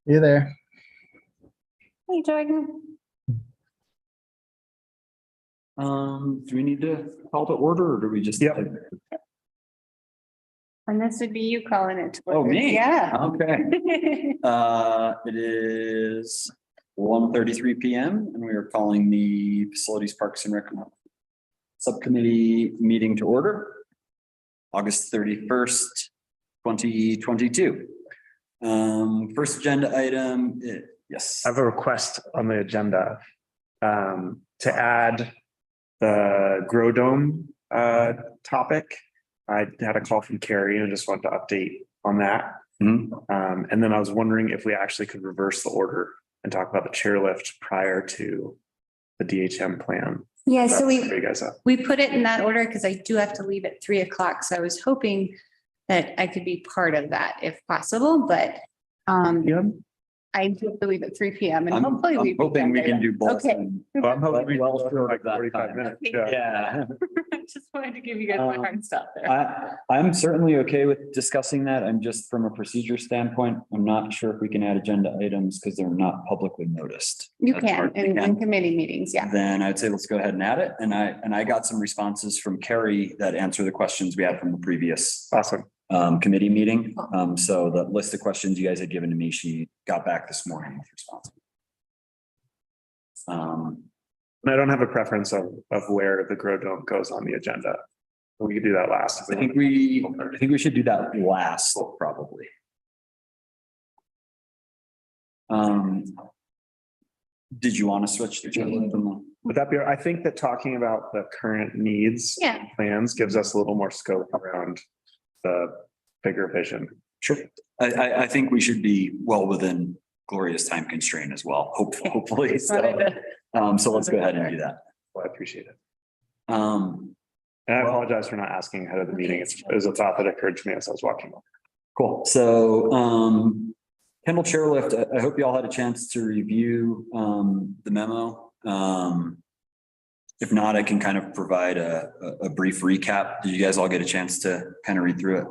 You there? Hey, Jordan. Do we need to call to order or do we just? Yep. And this would be you calling it. to Oh, order. me? Yeah. Okay. It is 1:33 PM and we are calling the Facilities, Parks and Rec Subcommittee meeting to order. August 31st, 2022. First agenda item, yes. I have a request on the agenda to add the Grow Dome topic. I had a call from Carrie and I just wanted to update on that. And then I was wondering if we actually could reverse the order and talk about the chairlift prior to the DHM plan. Yeah, so That's where you guys are. we put it in that order because I do have to leave at 3 o'clock. So I was hoping that I could be part of that if possible, but Yeah. I do have to leave at 3 PM and I'm hopefully I'm hoping we can do both. Okay. Well, I'm hoping we Well, do like that 45 time. minutes. Yeah. Yeah. Just wanted to give you guys my hard stuff there. I'm certainly okay with discussing that. I'm just from a procedure standpoint, I'm not sure if we can add agenda items because they're not publicly noticed. You That's can part- in committee meetings, yeah. Then I'd say let's go ahead and add it. And I got some responses from Carrie that answer the questions we had from the previous Awesome. committee meeting. So the list of questions you guys had given to me, she got back this morning with response. And I don't have a preference of where the Grow Dome goes on the agenda. We could do that last. I think we should do that last, probably. Did you want to switch the agenda from the? Would that be, I think that talking about the current needs. Yeah. Plans gives us a little more scope around the bigger vision. Sure. I think we should be well within Gloria's time constraint as well, hopefully. So let's go ahead and do that. Well, I appreciate it. Um, And I apologize for not asking ahead of the meeting. It was a thought that occurred to me as I was walking. Cool. So, Kendall Chairlift, I hope you all had a chance to review, the memo. If not, I can kind of provide a brief recap. Did you guys all get a chance to kind of read through it?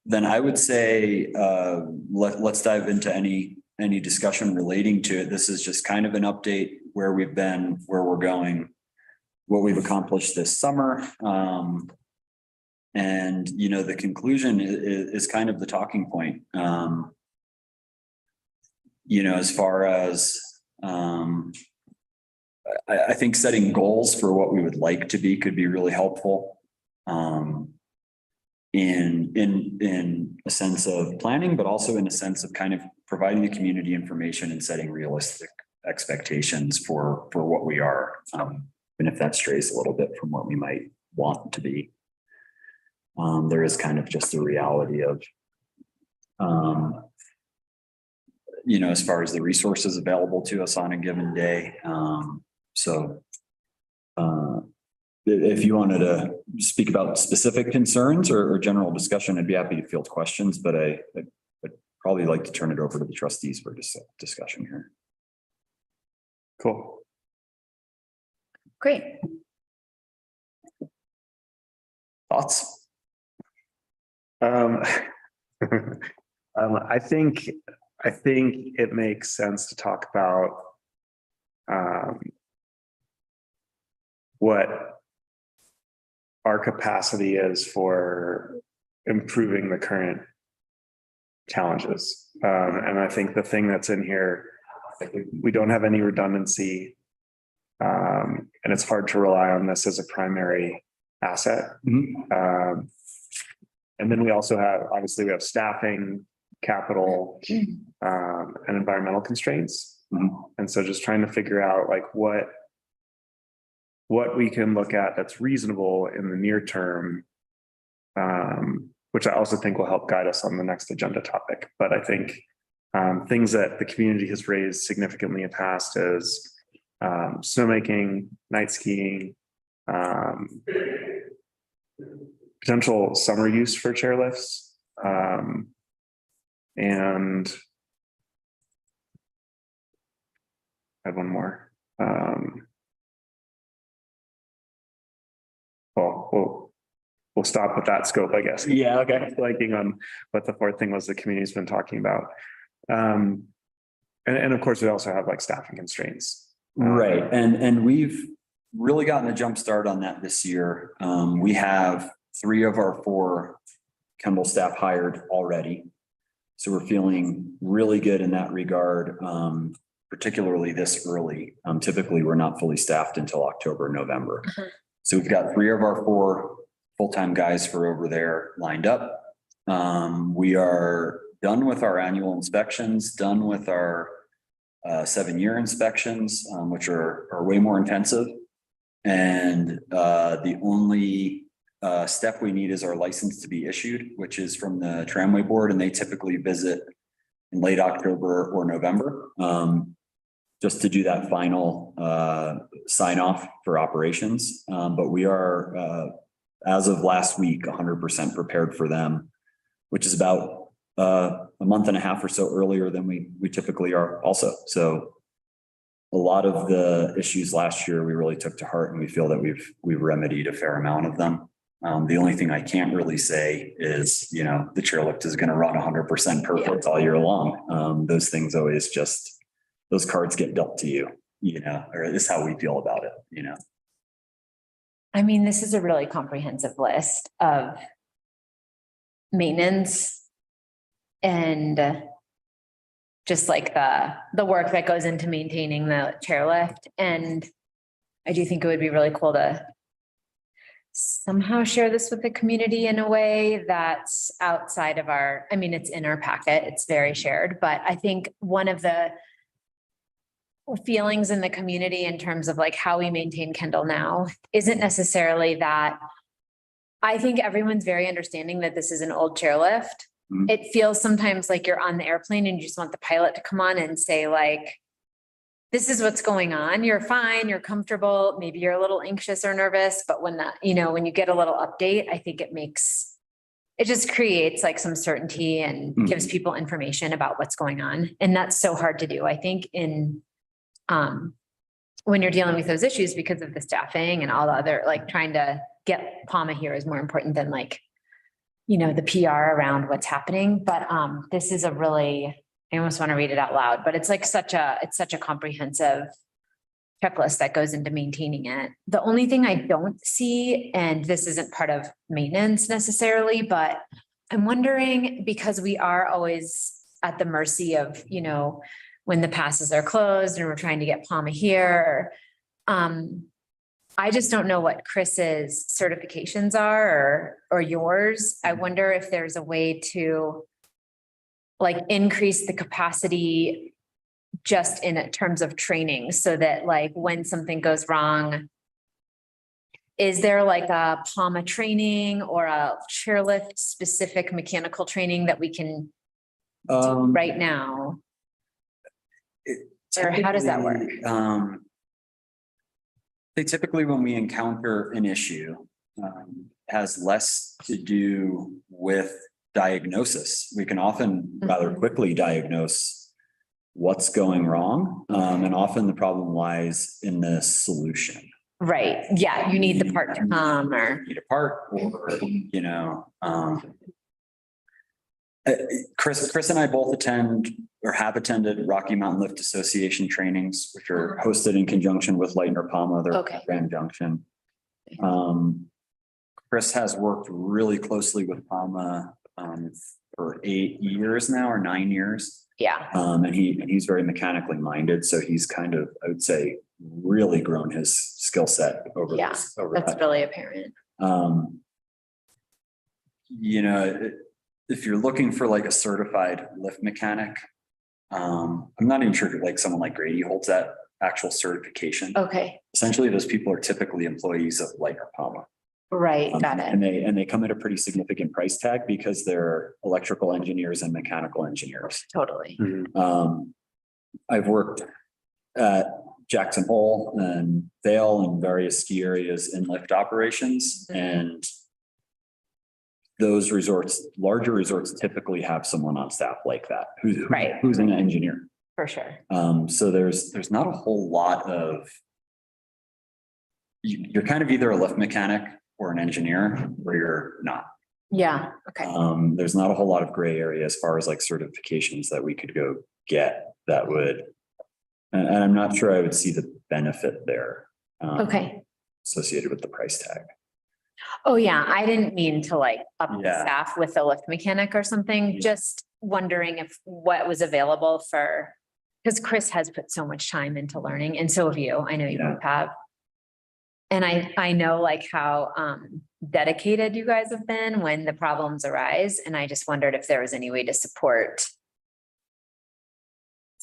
Then I would say, let's dive into any discussion relating to it. This is just kind of an update where we've been, where we're going, what we've accomplished this summer. And, you know, the conclusion is kind of the talking point. You know, as far as, I think setting goals for what we would like to be could be really helpful. In a sense of planning, but also in a sense of kind of providing the community information and setting realistic expectations for what we are. And if that strays a little bit from what we might want to be. There is kind of just a reality of, you know, as far as the resources available to us on a given day. If you wanted to speak about specific concerns or general discussion, I'd be happy to field questions, but I'd probably like to turn it over to the trustees for discussion here. Cool. Great. Thoughts? I think it makes sense to talk about what our capacity is for improving the current challenges. And I think the thing that's in here, we don't have any redundancy. And it's hard to rely on this as a primary asset. And then we also have, obviously we have staffing, capital, and environmental constraints. And so just trying to figure out like what we can look at that's reasonable in the near term, which I also think will help guide us on the next agenda topic. But I think things that the community has raised significantly in past is snowmaking, night skiing, potential summer use for chairlifts, and I have one more. We'll stop with that scope, I guess. Yeah, okay. Liking on what the fourth thing was the community's been talking about. And of course, we also have like staffing constraints. Right. And we've really gotten a jump start on that this year. We have 3 of our 4 Kendall staff hired already. So we're feeling really good in that regard, particularly this early. Typically, we're not fully staffed until October, November. So we've got 3 of our 4 full-time guys for over there lined up. We are done with our annual inspections, done with our 7-year inspections, which are way more intensive. And the only step we need is our license to be issued, which is from the tramway board, and they typically visit in late October or November, just to do that final sign off for operations. But we are, as of last week, 100% prepared for them, which is about a month and a half or so earlier than we typically are also. So a lot of the issues last year, we really took to heart, and we feel that we've remedied a fair amount of them. The only thing I can't really say is, you know, the chairlift is going to run 100% perfect all year long. Those things always just, those cards get dealt to you, you know, or this is how we feel about it, you know. I mean, this is a really comprehensive list of maintenance and just like the work that goes into maintaining the chairlift. And I do think it would be really cool to somehow share this with the community in a way that's outside of our, I mean, it's in our packet, it's very shared, but I think one of the feelings in the community in terms of like how we maintain Kendall now isn't necessarily that. I think everyone's very understanding that this is an old chairlift. Mhm. It feels sometimes like you're on the airplane and you just want the pilot to come on and say like, this is what's going on. You're fine. You're comfortable. Maybe you're a little anxious or nervous, but when that, you know, when you get a little update, I think it just creates like some certainty and gives people information about what's going on. And that's so hard to do, I think, when you're dealing with those issues because of the staffing and all the other, like trying to get PAMA here is more important than like, you know, the PR around what's happening. But this is a really, I almost want to read it out loud, but it's like it's such a comprehensive checklist that goes into maintaining it. The only thing I don't see, and this isn't part of maintenance necessarily, but I'm wondering, because we are always at the mercy of, you know, when the passes are closed and we're trying to get PAMA here. I just don't know what Chris's certifications are or yours. I wonder if there's a way to like increase the capacity just in terms of training so that like when something goes wrong, is there like a PAMA training or a chairlift specific mechanical training that we can do right now? Or how does that work? Typically when we encounter an issue, has less to do with diagnosis. We can often rather quickly diagnose what's going wrong. And often the problem lies in the solution. Right. Yeah. You need the part to come or. Need a part or, you know, Chris and I both attend or have attended Rocky Mountain Lift Association trainings, which are hosted in conjunction with Lightner PAMA, their Grand Junction. Chris has worked really closely with PAMA for 8 years now or 9 years. Yeah. And he's very mechanically minded. So he's kind of, I would say, really grown his skill set over this. That's really apparent. You know, if you're looking for like a certified lift mechanic, I'm not even sure if like someone like Grady holds that actual certification. Okay. Essentially, those people are typically employees of Lightner PAMA. Right. Got it. And they come at a pretty significant price tag because they're electrical engineers and mechanical engineers. Totally. I've worked at Jackson Hole and Vail and various ski areas in lift operations, and those resorts, larger resorts, typically have someone on staff like that who's an engineer. For sure. So there's not a whole lot of, you're kind of either a lift mechanic or an engineer, or you're not. Yeah, okay. There's not a whole lot of gray area as far as like certifications that we could go get that would, and I'm not sure I would see the benefit there. Okay. Associated with the price tag. Oh, yeah, I didn't mean to like up the Yeah. staff with a lift mechanic or something, Yeah. just wondering if what was available for, because Chris has put so much time into learning and so have you, I know you Yeah. both have. And I know like how dedicated you guys have been when the problems arise, and I just wondered if there was any way to support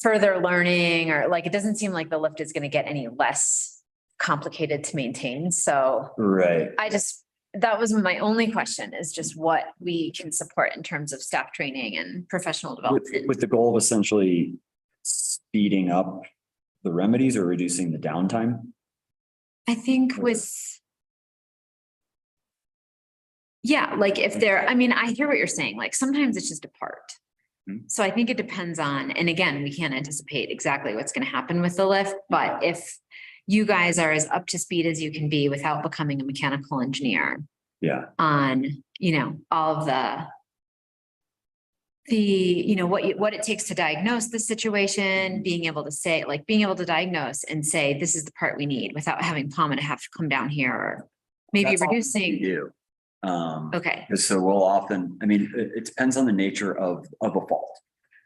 further learning, or like, it doesn't seem like the lift is going to get any less complicated to maintain, so. Right. That was my only question, is just what we can support in terms of staff training and professional development. With the goal of essentially speeding up the remedies or reducing the downtime. I think yeah, like if there, I mean, I hear what you're saying, like sometimes it's just a part. Mhm. So I think it depends on, and again, we can't anticipate exactly what's going to happen with the lift, but if you guys are as up to speed as you can be without becoming a mechanical engineer Yeah. on, all of what it takes to diagnose the situation, being able to diagnose and say, this is the part we need without having PAMA to have to come down here, or maybe That's all we reducing. do. Okay, So we'll often, I mean, it depends on the nature of a fault.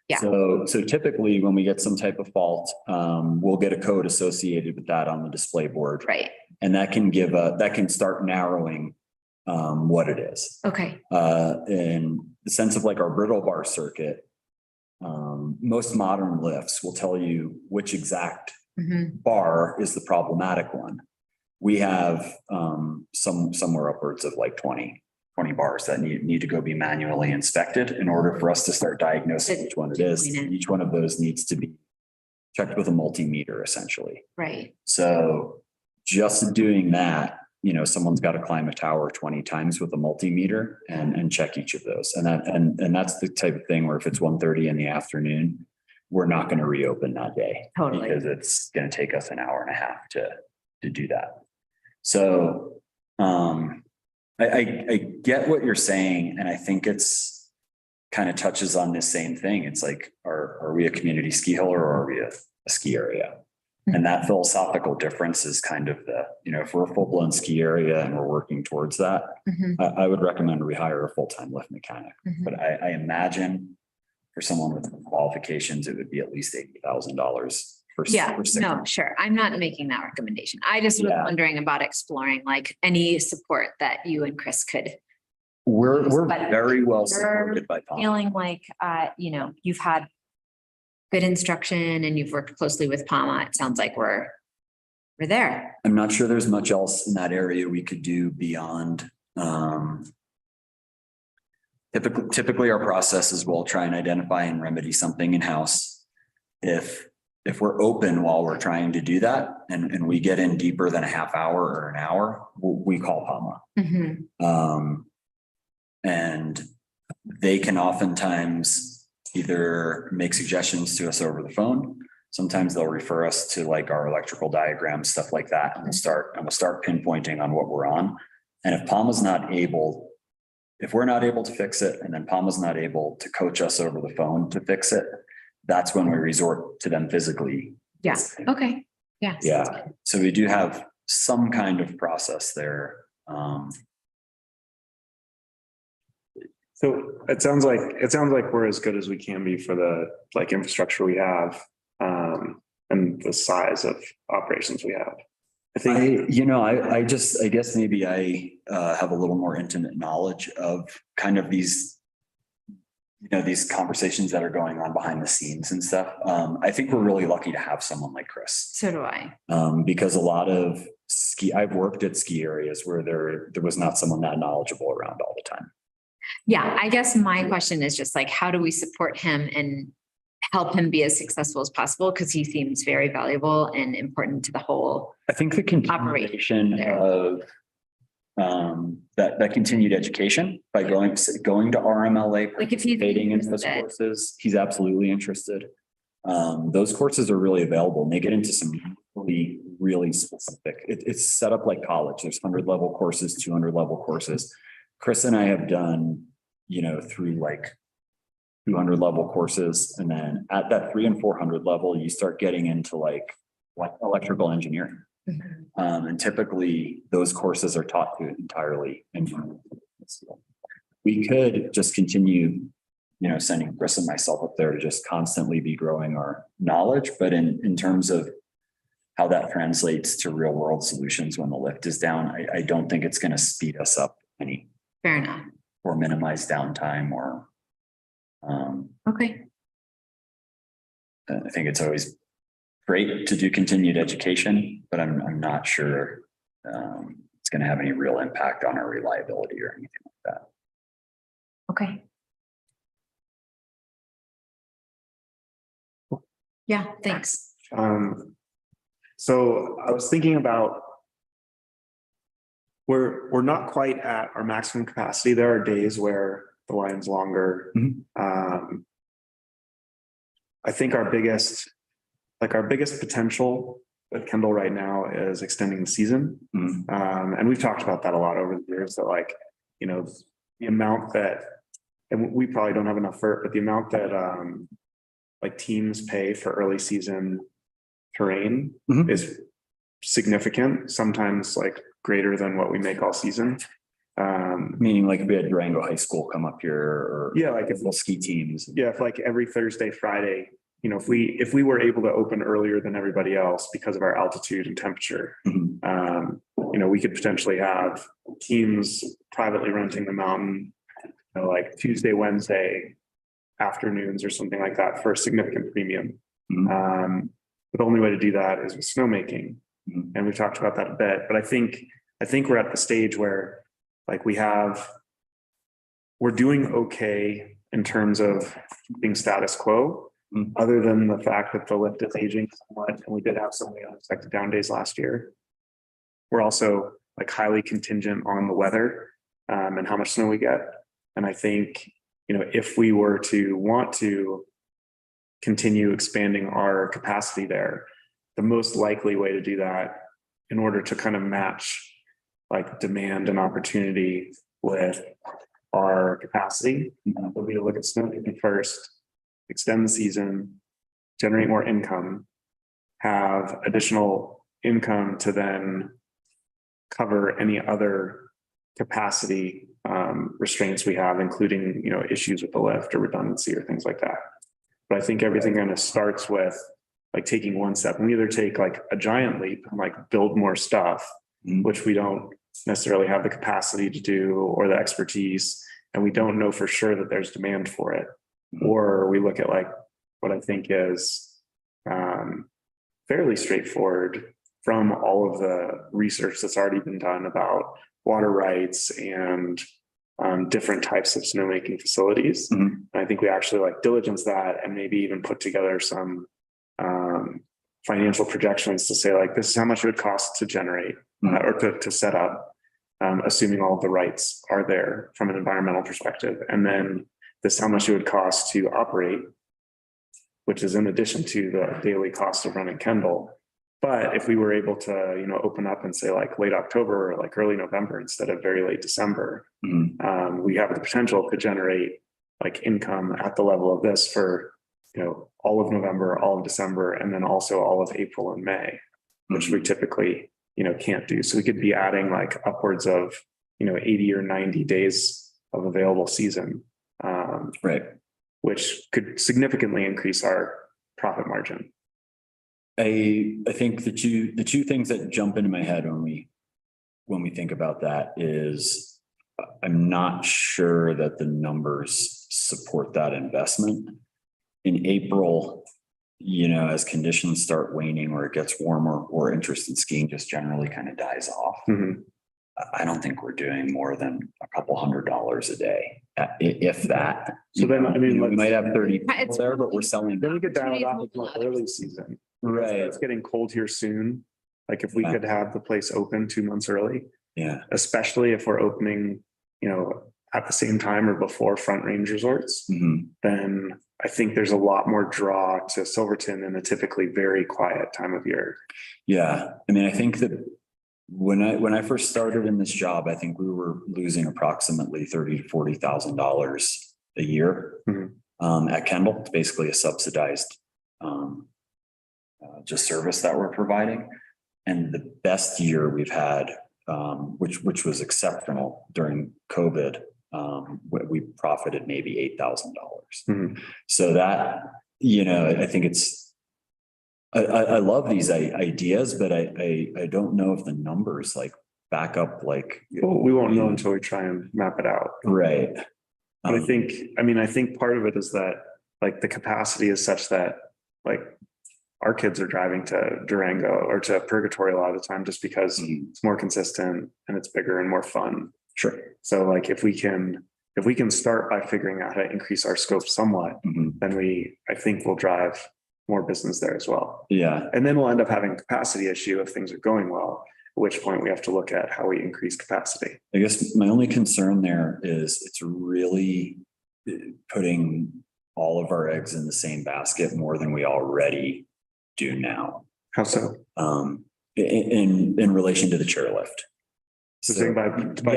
Yeah. So typically when we get some type of fault, we'll get a code associated with that on the display board. right. And that can start narrowing what it is. Okay, In the sense of like our brittle bar circuit, most modern lifts will tell you which exact mhm, bar is the problematic one. We have somewhere upwards of like 20 bars that need to go be manually inspected in order for us to start diagnosing which one it is. Each one of those needs to be checked with a multimeter essentially. right. So just doing that, someone's got to climb a tower 20 times with a multimeter and check each of those. And that's the type of thing where if it's 1:30 in the afternoon, we're not going to reopen that day. Totally. Because it's going to take us an hour and a half to do that. So I get what you're saying, and I think it's kind of touches on this same thing. It's like, are we a community ski hill or are we a ski area? And that philosophical difference is kind of if we're a full-blown ski area and we're working towards that, Mhm, I would recommend we hire a full-time lift mechanic. mhm. But I imagine for someone with qualifications, it would be at least $80,000 Yeah, for 6 no, months. sure. I'm not making that recommendation. I just was Yeah. wondering about exploring like any support that you and Chris could. We're But very well you're supported by POM. Feeling like, you've had good instruction and you've worked closely with PAMA. It sounds like we're there. I'm not sure there's much else in that area we could do beyond. Typically our process is we'll try and identify and remedy something in-house. If we're open while we're trying to do that and we get in deeper than a half hour or an hour, we call PAMA. Mhm, And they can oftentimes either make suggestions to us over the phone. Sometimes they'll refer us to like our electrical diagrams, stuff like that. And we'll start pinpointing on what we're on. And if we're not able to fix it, and then PAMA's not able to coach us over the phone to fix it, that's when we resort to them physically. yeah, okay, yeah. sounds Yeah. good. So we do have some kind of process there. So it sounds like we're as good as we can be for the infrastructure we have, and the size of operations we have. I think, I guess maybe I have a little more intimate knowledge of kind of these conversations that are going on behind the scenes and stuff. I think we're really lucky to have someone like Chris. So do I. Because a lot of I've worked at ski areas where there was not someone that knowledgeable around all the time. Yeah, I guess my question is just like, how do we support him and help him be as successful as possible? Because he seems very valuable and important to the whole. I think the continuation there. of that continued education by going to RMLA, Like if he's participating in those interested. courses, he's absolutely interested. Those courses are really available and they get into some really, really specific. It's set up like college. There's 100 level courses, 200 level courses. Chris and I have done, through like 200 level courses. And then at that 300 and 400 level, you start getting into like electrical engineering. And typically those courses are taught to entirely engineering. We could just continue, sending Chris and myself up there to just constantly be growing our knowledge. But in terms of how that translates to real world solutions when the lift is down, I don't think it's going to speed us up any. Fair enough. Or minimize downtime or. Okay. I think it's always great to do continued education, but I'm not sure it's going to have any real impact on our reliability or anything like that. Okay. Yeah, thanks. So I was thinking about we're not quite at our maximum capacity. There are days where the line's longer. I think our biggest potential with Kendall right now is extending the season. And we've talked about that a lot over the years, that the amount that, and we probably don't have enough for it, but the amount that teams pay for early season terrain is significant, sometimes greater than what we make all season. Meaning like if we had Durango High School come up here or if we'll ski teams. Yeah, if every Thursday, Friday, if we were able to open earlier than everybody else because of our altitude and temperature, we could potentially have teams privately renting the mountain, Tuesday, Wednesday afternoons or something like that for a significant premium. The only way to do that is with snowmaking. And we've talked about that a bit, but I think we're at the stage where we're doing okay in terms of keeping status quo, other than the fact that the lift is aging somewhat, and we did have some unexpected down days last year. We're also highly contingent on the weather and how much snow we get. And I think, if we were to want to continue expanding our capacity there, the most likely way to do that in order to kind of match demand and opportunity with our capacity would be to look at snowmaking first, extend the season, generate more income, have additional income to then cover any other capacity restraints we have, including issues with the lift or redundancy or things like that. But I think everything kind of starts with taking one step. We either take a giant leap and build more stuff, which we don't necessarily have the capacity to do or the expertise, and we don't know for sure that there's demand for it. Or we look at what I think is fairly straightforward from all of the research that's already been done about water rights and different types of snowmaking facilities. And I think we actually diligence that and maybe even put together some financial projections to say this is how much it would cost to generate or to set up, assuming all of the rights are there from an environmental perspective. And then this is how much it would cost to operate, which is in addition to the daily cost of running Kendall. But if we were able to, open up and say late October or early November instead of very late December, we have the potential to generate income at the level of this for, all of November, all of December, and then also all of April and May, which we typically, can't do. So we could be adding upwards of, 80 or 90 days of available season, which could significantly increase our profit margin. I think the two things that jump into my head when we think about that is I'm not sure that the numbers support that investment. In April, as conditions start waning or it gets warmer, or interest in skiing just generally kind of dies off. I don't think we're doing more than a couple $100 a day, if that. So then, we might have 30 people there, but we're selling. Then we could dial it off into early season. Right. It's getting cold here soon. If we could have the place open 2 months early, especially if we're opening, at the same time or before Front Range resorts, then I think there's a lot more draw to Silverton in a typically very quiet time of year. Yeah. I think that When I first started in this job, I think we were losing approximately $30,000 to $40,000 a year. At Kendall. It's basically a subsidized just service that we're providing. And the best year we've had, which was exceptional during COVID, we profited maybe $8,000. So that, I think I love these ideas, but I don't know if the numbers like back up like. Well, we won't know until we try and map it out. Right. But I think part of it is that like the capacity is such that like our kids are driving to Durango or to Purgatory a lot of the time just because it's more consistent and it's bigger and more fun. Sure. So like if we can start by figuring out how to increase our scope somewhat, then I think we'll drive more business there as well. Yeah. And then we'll end up having a capacity issue if things are going well, at which point we have to look at how we increase capacity. I guess my only concern there is it's really putting all of our eggs in the same basket more than we already do now. How so? In relation to the chairlift. So by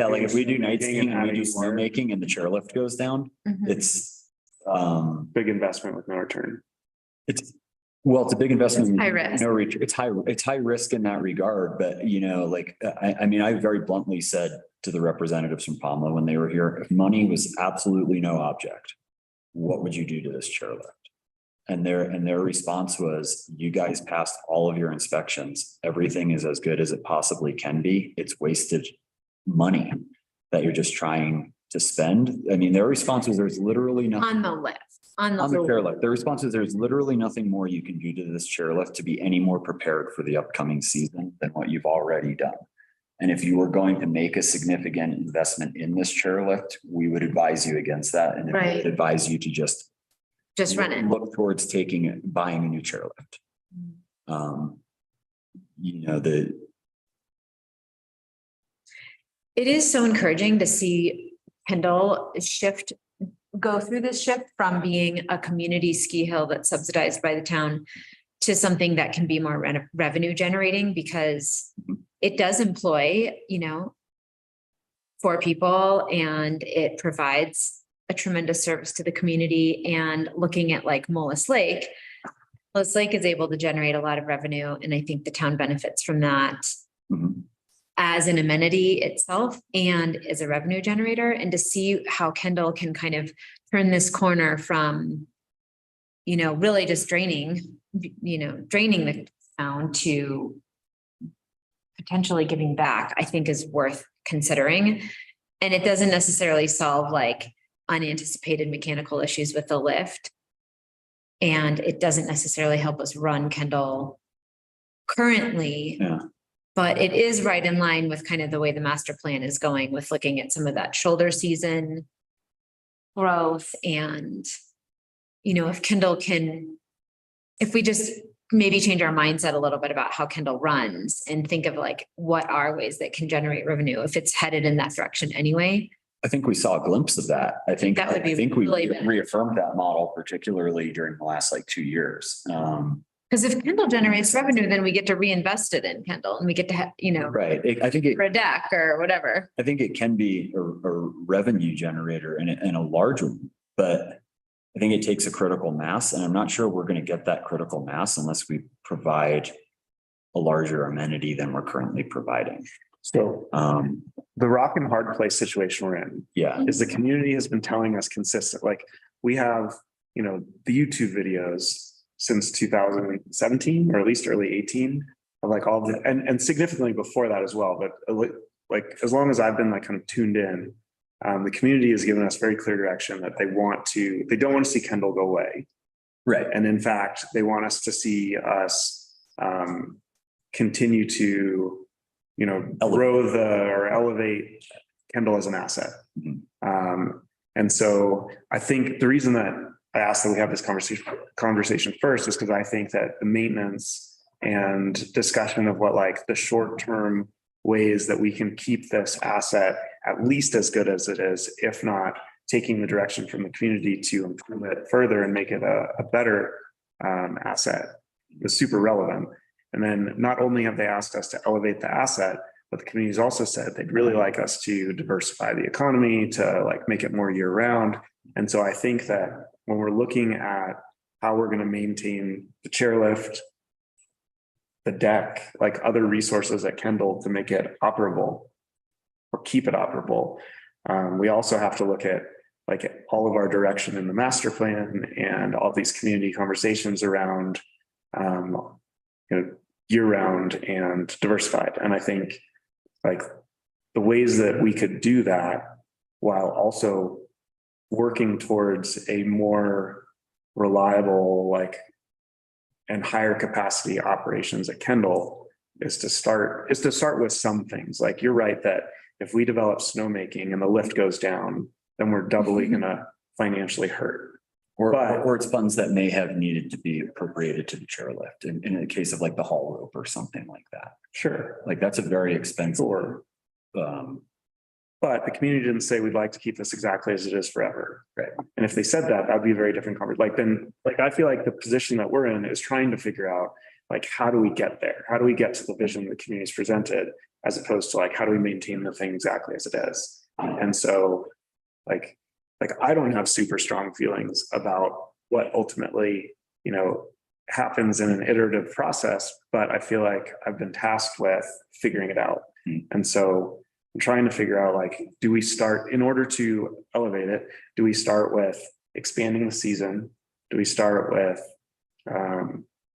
like if we do night skiing skiing and and we do adding more- snowmaking and the chairlift goes down, it's big investment with no return. it's a big investment. It's high risk. No return. It's high risk in that regard, but I very bluntly said to the representatives from PAMA when they were here, if money was absolutely no object, what would you do to this chairlift? And their response was, you guys passed all of your inspections. Everything is as good as it possibly can be. It's wasted money that you're just trying to spend. I mean, their response was, there's literally nothing. On the lift, On the chairlift. Their response is, there's literally nothing more you can do to this chairlift to be any more prepared for the upcoming season than what you've already done. And if you were going to make a significant investment in this chairlift, we would advise you against that. And we would advise you to just run it. Look towards buying a new chairlift. It is so encouraging to see Kendall go through this shift from being a community ski hill that's subsidized by the town to something that can be more revenue generating, because it does employ, 4 people, and it provides a tremendous service to the community. And looking at like Mullis Lake is able to generate a lot of revenue. And I think the town benefits from that as an amenity itself and as a revenue generator. And to see how Kendall can kind of turn this corner from, really just draining the town to potentially giving back, I think is worth considering. And it doesn't necessarily solve like unanticipated mechanical issues with the lift. And it doesn't necessarily help us run Kendall currently, but it is right in line with kind of the way the master plan is going, with looking at some of that shoulder season growth. And, if we just maybe change our mindset a little bit about how Kendall runs and think of like, what are ways that can generate revenue if it's headed in that direction anyway. I think we saw a glimpse of that. I think we really reaffirmed that model, particularly during the last 2 years. Because if Kendall generates revenue, then we get to reinvest it in Kendall, and we get to right. I think for a deck or whatever. I think it can be a revenue generator and a large one, but I think it takes a critical mass, and I'm not sure we're going to get that critical mass unless we provide a larger amenity than we're currently providing. So the rock and hard place situation we're in is the community has been telling us consistent, like we have, the YouTube videos since 2017, or at least early 18, of like all the, and significantly before that as well. But like, as long as I've been like kind of tuned in, the community has given us very clear direction that they don't want to see Kendall go away. Right. And in fact, they want us to see us continue to, elevate Kendall as an asset. And so I think the reason that I asked that we have this conversation first is because I think that the maintenance and discussion of what like the short-term ways that we can keep this asset at least as good as it is, if not taking the direction from the community to improve it further and make it a better asset, is super relevant. And then not only have they asked us to elevate the asset, but the community's also said they'd really like us to diversify the economy, to like make it more year round. And so I think that when we're looking at how we're going to maintain the chairlift, the deck, like other resources at Kendall to make it operable or keep it operable, we also have to look at like all of our direction in the master plan and all these community conversations around year round and diversified. And I think like the ways that we could do that while also working towards a more reliable, like, and higher capacity operations at Kendall is to start with some things. Like you're right that if we develop snowmaking and the lift goes down, then we're doubly gonna financially hurt. Or it's funds that may have needed to be appropriated to the chairlift in the case of like the haul rope or something like that. Sure. Like that's a very expensive. But the community didn't say we'd like to keep this exactly as it is forever. Right. And if they said that, that'd be a very different conversation. Like then, like I feel like the position that we're in is trying to figure out like how do we get there? How do we get to the vision the community's presented, as opposed to like how do we maintain the thing exactly as it is? And so like I don't have super strong feelings about what ultimately, happens in an iterative process, but I feel like I've been tasked with figuring it out. And so I'm trying to figure out like, do we start in order to elevate it? Do we start with expanding the season? Do we start with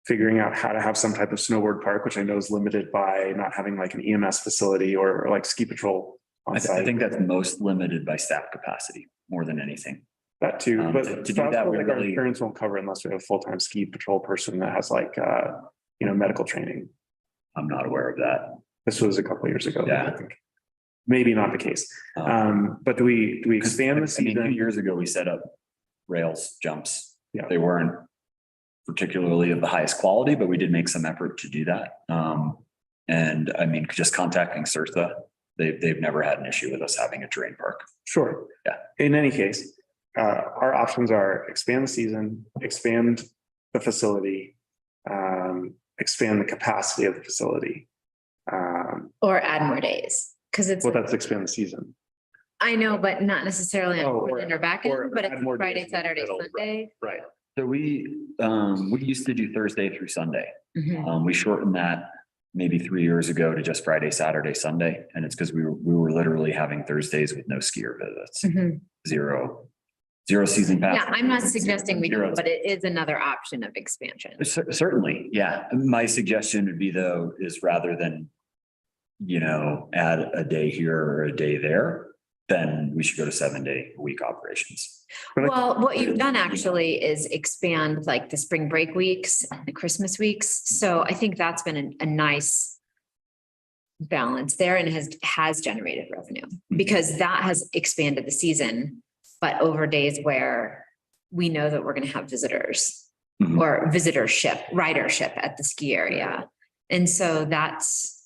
figuring out how to have some type of snowboard park, which I know is limited by not having like an EMS facility or like ski patrol on I site? think that's most limited by staff capacity more than anything. That too, but to do that, we like our really- insurance won't cover unless we have a full-time ski patrol person that has like, medical training. I'm not aware of that. This was a couple of years ago. Yeah. I think. Maybe not the case. But do we expand the I mean, season? 2 years ago, we set up rails jumps. Yeah. They weren't particularly of the highest quality, but we did make some effort to do that. And I mean, just contacting CIRSA, they've never had an issue with us having a terrain park. Sure. Yeah. In any case, our options are expand the season, expand the facility, expand the capacity of the facility. Or add more days, because it's, Well, that's expand the season. I know, but not necessarily on Oh, front or back or end, but add it's more Friday, days in the Saturday, middle, right. Sunday. Right. So we used to do Thursday through Sunday. Mhm. We shortened that maybe 3 years ago to just Friday, Saturday, Sunday. And it's because we were literally having Thursdays with no skier visits, Mhm. zero season pass. Yeah, I'm not suggesting we do, Zero. but it is another option of expansion. Certainly, yeah. My suggestion would be though, is rather than, add a day here or a day there, then we should go to 7-day-a-week operations. Well, what you've done actually is expand like the spring break weeks, and the Christmas weeks. So I think that's been a nice balance there and has generated revenue because that has expanded the season, but over days where we know that we're going to have visitors Mhm. or ridership at the ski area. And so that's,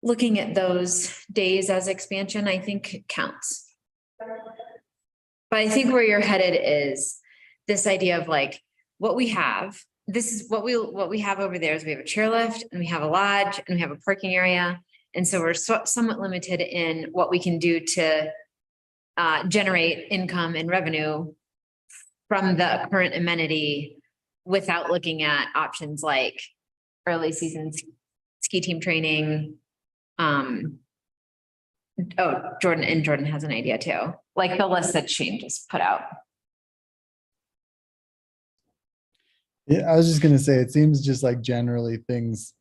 looking at those days as expansion, I think counts. But I think where you're headed is this idea of like what we have. This is what we have over there is we have a chairlift and we have a lodge and we have a parking area. And so we're somewhat limited in what we can do to generate income and revenue from the current amenity without looking at options like early season ski team training. Jordan has an idea too, like the list that Shane just put out. Yeah, I was just gonna say, it seems just like generally things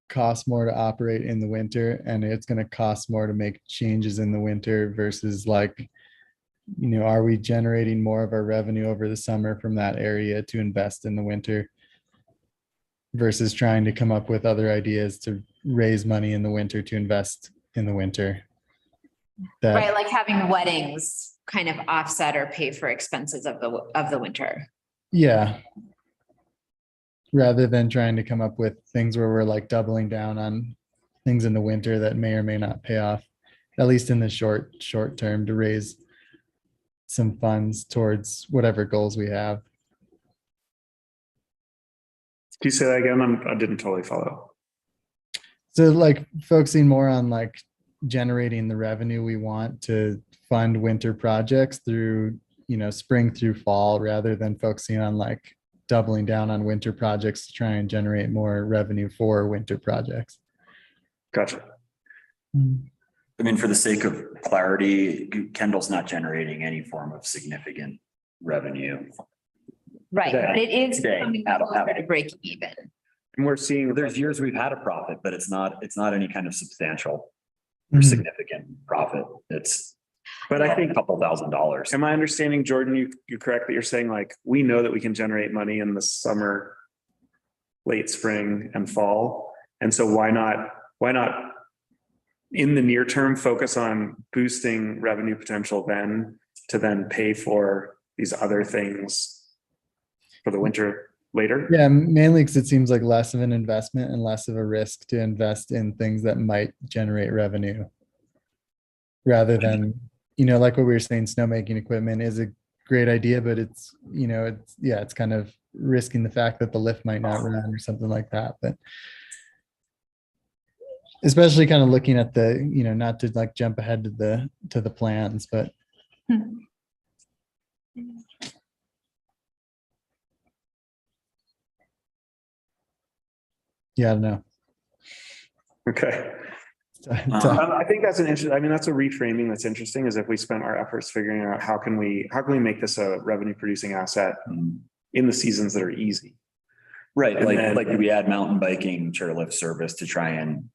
cost more to operate in the winter and it's gonna cost more to make changes in the winter versus like, are we generating more of our revenue over the summer from that area to invest in the winter? Versus trying to come up with other ideas to raise money in the winter to invest in the winter. Right, like having weddings kind of offset or pay for expenses of the winter. Yeah. Rather than trying to come up with things where we're like doubling down on things in the winter that may or may not pay off, at least in the short term, to raise some funds towards whatever goals we have. you say that again? I didn't totally follow. So like focusing more on like generating the revenue we want to fund winter projects through, spring through fall, rather than focusing on like doubling down on winter projects to try and generate more revenue for winter projects. Gotcha. I mean, for the sake of clarity, Kendall's not generating any form of significant revenue. Right, but it is Today, coming out of closer habit. to break even. And we're seeing There's years we've had a profit, but it's not any kind of substantial or Mhm. significant profit. It's but I think, a couple $1,000s. am I understanding, Jordan, you're correct that you're saying like, we know that we can generate money in the summer, late spring and fall. And so why not in the near term, focus on boosting revenue potential then to then pay for these other things for the winter later? Yeah, mainly because it seems like less of an investment and less of a risk to invest in things that might generate revenue. Rather than, like what we were saying, snowmaking equipment is a great idea, but it's kind of risking the fact that the lift might not run or something like that. But especially kind of looking at the, not to like jump ahead to the plans, but yeah, I don't know. Okay. So- I think that's that's a reframing that's interesting, is if we spent our efforts figuring out how can we make this a revenue producing asset in the seasons that are easy. Right, And then- like do we add mountain biking chairlift service to try and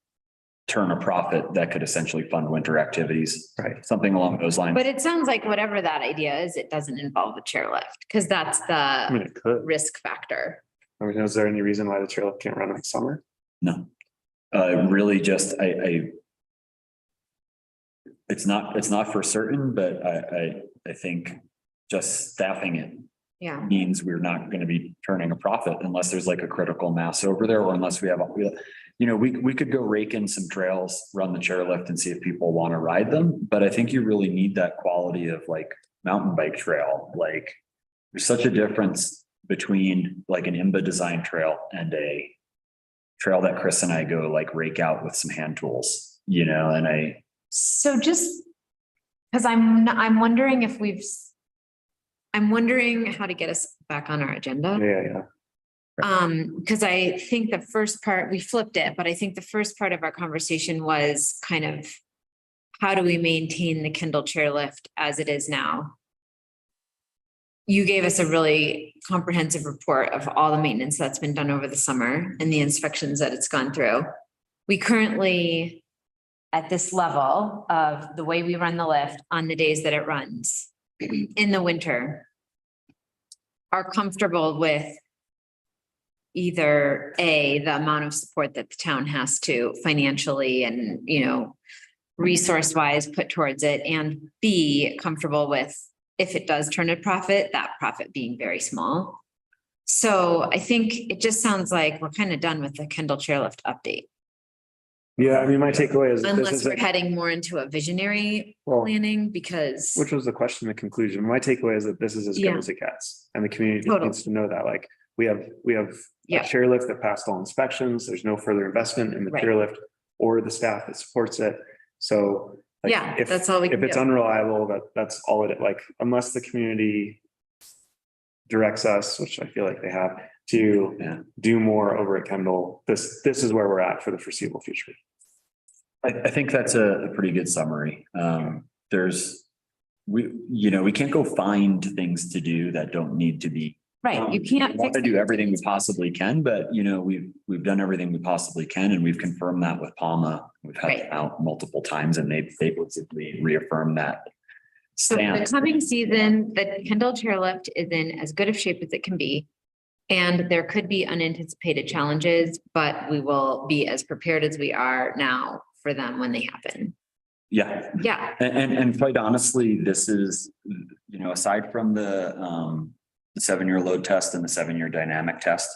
turn a profit that could essentially fund winter activities? Right. Something along those lines. But it sounds like whatever that idea is, it doesn't involve the chairlift, because that's I mean, the it could. risk factor. I mean, is there any reason why the chairlift can't run in the summer? No. Really just, it's not for certain, but I think just staffing it Yeah. means we're not going to be turning a profit unless there's like a critical mass over there, or unless we have, we could go rake in some trails, run the chairlift and see if people want to ride them. But I think you really need that quality of like mountain bike trail. Like there's such a difference between like an IMBA design trail and a trail that Chris and I go like rake out with some hand tools, and So just because I'm wondering if I'm wondering how to get us back on our agenda. Yeah. Because I think the first part, we flipped it, but I think the first part of our conversation was kind of how do we maintain the Kindle chairlift as it is now? You gave us a really comprehensive report of all the maintenance that's been done over the summer and the inspections that it's gone through. We currently, at this level of the way we run the lift on the days that it runs in the winter, are comfortable with either A, the amount of support that the town has to financially and, resource wise put towards it, and B, comfortable with if it does turn a profit, that profit being very small. So I think it just sounds like we're kind of done with the Kendall chairlift update. Yeah, I mean, my takeaway is. Unless we're heading more into a visionary planning, because. Which was the question, the conclusion. My takeaway is that this is as good Yeah. as it gets. And the community Totally. needs to know that, like, we have a Yeah. chairlift that passed all inspections. There's no further investment in the Right. chairlift or the staff that supports it. So. like, Yeah, if- that's all we If can it's do. unreliable, that's all it, like, unless the community directs us, which I feel like they have, to do more over at Kendall, this is where we're at for the foreseeable future. I think that's a pretty good summary. We can't go find things to do that don't need to be. Right, you can't. We want to fix do it. everything we possibly can, but we've done everything we possibly can, and we've confirmed that with PAMA. We've had Right. them out multiple times, and they've basically reaffirmed that So for the stance. coming season, the Kendall chairlift is in as good of shape as it can be. And there could be unanticipated challenges, but we will be as prepared as we are now for them when they happen. Yeah, Yeah, and quite honestly, this is, aside from the 7-year load test and the 7-year dynamic test,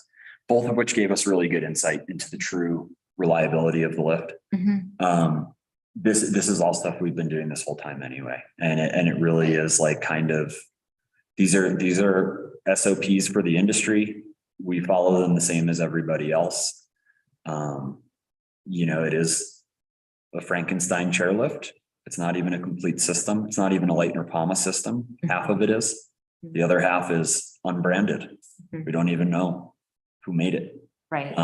both of which gave us really good insight into the true reliability of the lift. Mhm. This is all stuff we've been doing this whole time anyway. And it really is like kind of, these are SOPs for the industry. we follow them the same as everybody else. You know, it is a Frankenstein chairlift. It's not even a complete system. It's not even a Leitner Palma system. Half of it is. The other half is unbranded. We don't even know who made it. Right.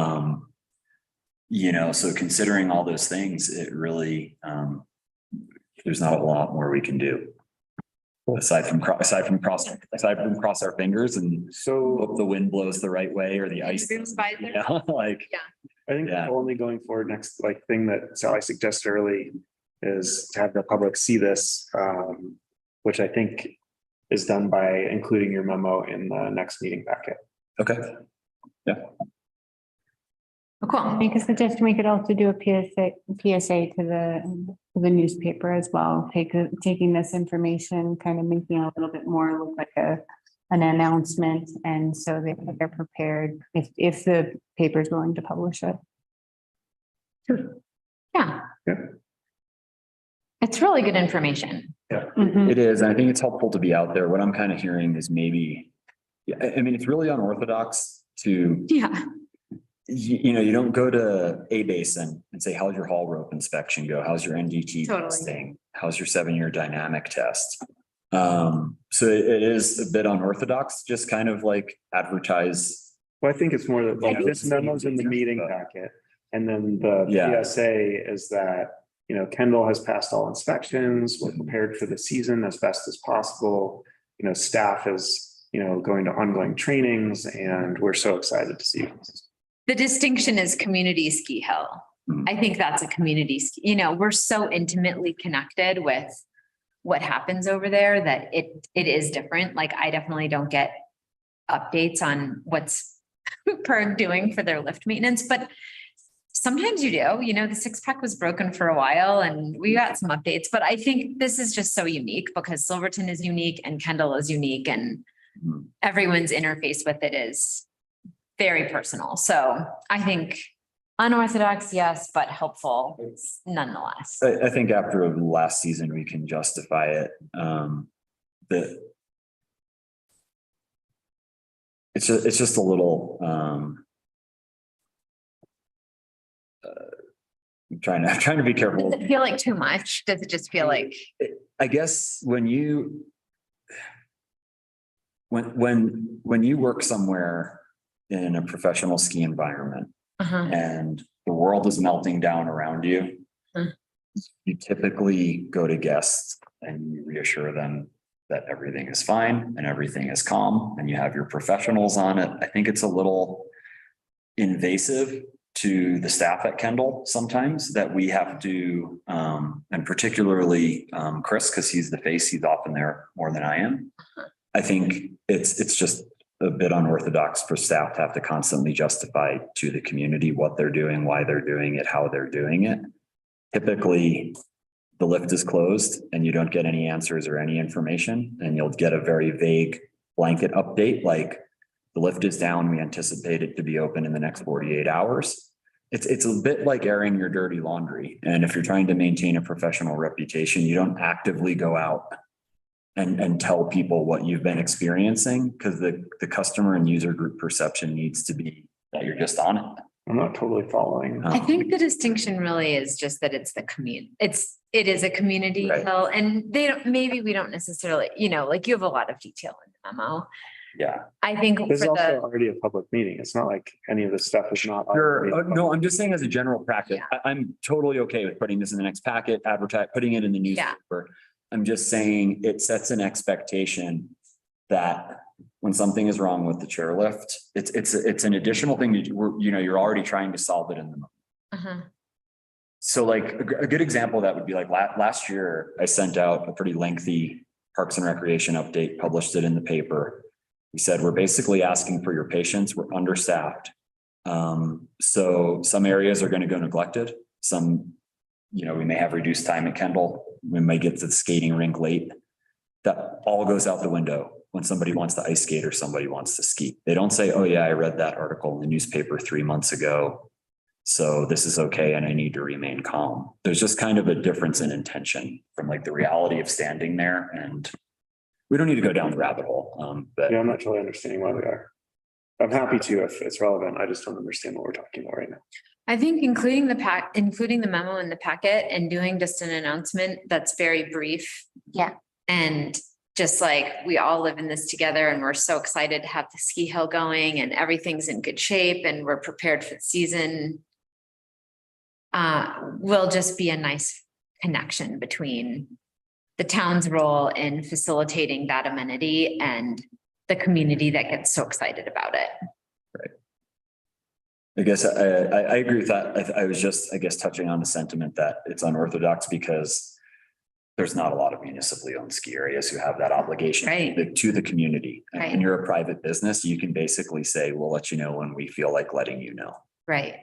You know, so considering all those things, it really, there's not a lot more we can do. Aside from cross our fingers and So hope the wind blows the right way or the ice. Everyone's by there. Yeah, like, I think Yeah. the only going forward next, like, thing that Sally suggested early is to have the public see this, which I think is done by including your memo in the next meeting packet. okay, Cool. Make a suggestion, we could also do a PSA to the newspaper as well, taking this information, kind of making it a little bit more look like an announcement, and so that they're prepared if the paper is willing to publish it. Yeah. Yeah. It's really good information. Mhm. it is. And I think it's helpful to be out there. What I'm kind of hearing is maybe, yeah, I mean, it's really unorthodox to, Yeah. you know, you don't go to a basin and say, how's your haul rope inspection go? How's your NDT Totally. testing? How's your 7-year dynamic test? So it is a bit unorthodox, just kind of like advertise. Well, I think it's more that, like, Yeah. this memo's in the meeting packet, and then the Yeah. PSA is that, you know, Kendall has passed all inspections, we're prepared for the season as best as possible. You know, staff is, you know, going to ongoing trainings, and we're so excited to see you. The distinction is community ski hill. Mhm. I think that's a community, you know, we're so intimately connected with what happens over there that it is different. Like, I definitely don't get updates on what's PERG doing for their lift maintenance, but sometimes you do. You know, the 6-pack was broken for a while and we got some updates, but I think this is just so unique because Silverton is unique and Kendall is unique, and Mhm. everyone's interface with it is very personal. So I think unorthodox, yes, but helpful nonetheless. I think after last season, we can justify it. That it's just a little, I'm trying to be careful. Does it feel like too much? Does it just feel like, I guess when you work somewhere in a professional ski environment and the world is melting down around you, you typically go to guests and you reassure them that everything is fine and everything is calm and you have your professionals on it. I think it's a little invasive to the staff at Kendall sometimes that we have to, and particularly Chris, because he's the face, he's often there more than I am. I think it's just a bit unorthodox for staff to have to constantly justify to the community what they're doing, why they're doing it, how they're doing it. Typically, the lift is closed and you don't get any answers or any information, and you'll get a very vague blanket update like the lift is down. We anticipate it to be open in the next 48 hours. It's a bit like airing your dirty laundry. And if you're trying to maintain a professional reputation, you don't actively go out and tell people what you've been experiencing, because the customer and user group perception needs to be that you're just on it. I'm not totally following. I think the distinction really is just that it's the it is a community Right. hill, and maybe we don't necessarily, you know, like you have a lot of detail in the memo. Yeah. I think for This is also the, already a public meeting. It's not like any of this stuff is not. Sure. already- No, I'm just saying as a general practice, I'm totally okay with putting this in the next packet, putting it in the Yeah. newspaper. I'm just saying it sets an expectation that when something is wrong with the chairlift, it's an additional thing that you're already trying to solve it in the moment. So like a good example of that would be like last year, I sent out a pretty lengthy Parks and Recreation update, published it in the paper. We said, we're basically asking for your patience. We're understaffed. So some areas are going to go neglected. Some, we may have reduced time at Kendall. We may get to the skating rink late. That all goes out the window when somebody wants to ice skate or somebody wants to ski. They don't say, oh yeah, I read that article in the newspaper 3 months ago, so this is okay and I need to remain calm. There's just kind of a difference in intention from like the reality of standing there, and we don't need to go down the rabbit hole. But Yeah, I'm not totally understanding why we are. I'm happy to if it's relevant. I just don't understand what we're talking about right now. I think including the memo in the packet and doing just an announcement that's very brief. Yeah. And just like, we all live in this together and we're so excited to have the ski hill going and everything's in good shape and we're prepared for the season. Will just be a nice connection between the town's role in facilitating that amenity and the community that gets so excited about it. I guess I agree with that. I was just, I guess, touching on the sentiment that it's unorthodox because there's not a lot of municipally owned ski areas who have that obligation Right. to the community. And Right. when you're a private business, you can basically say, we'll let you know when we feel like letting you know. Right.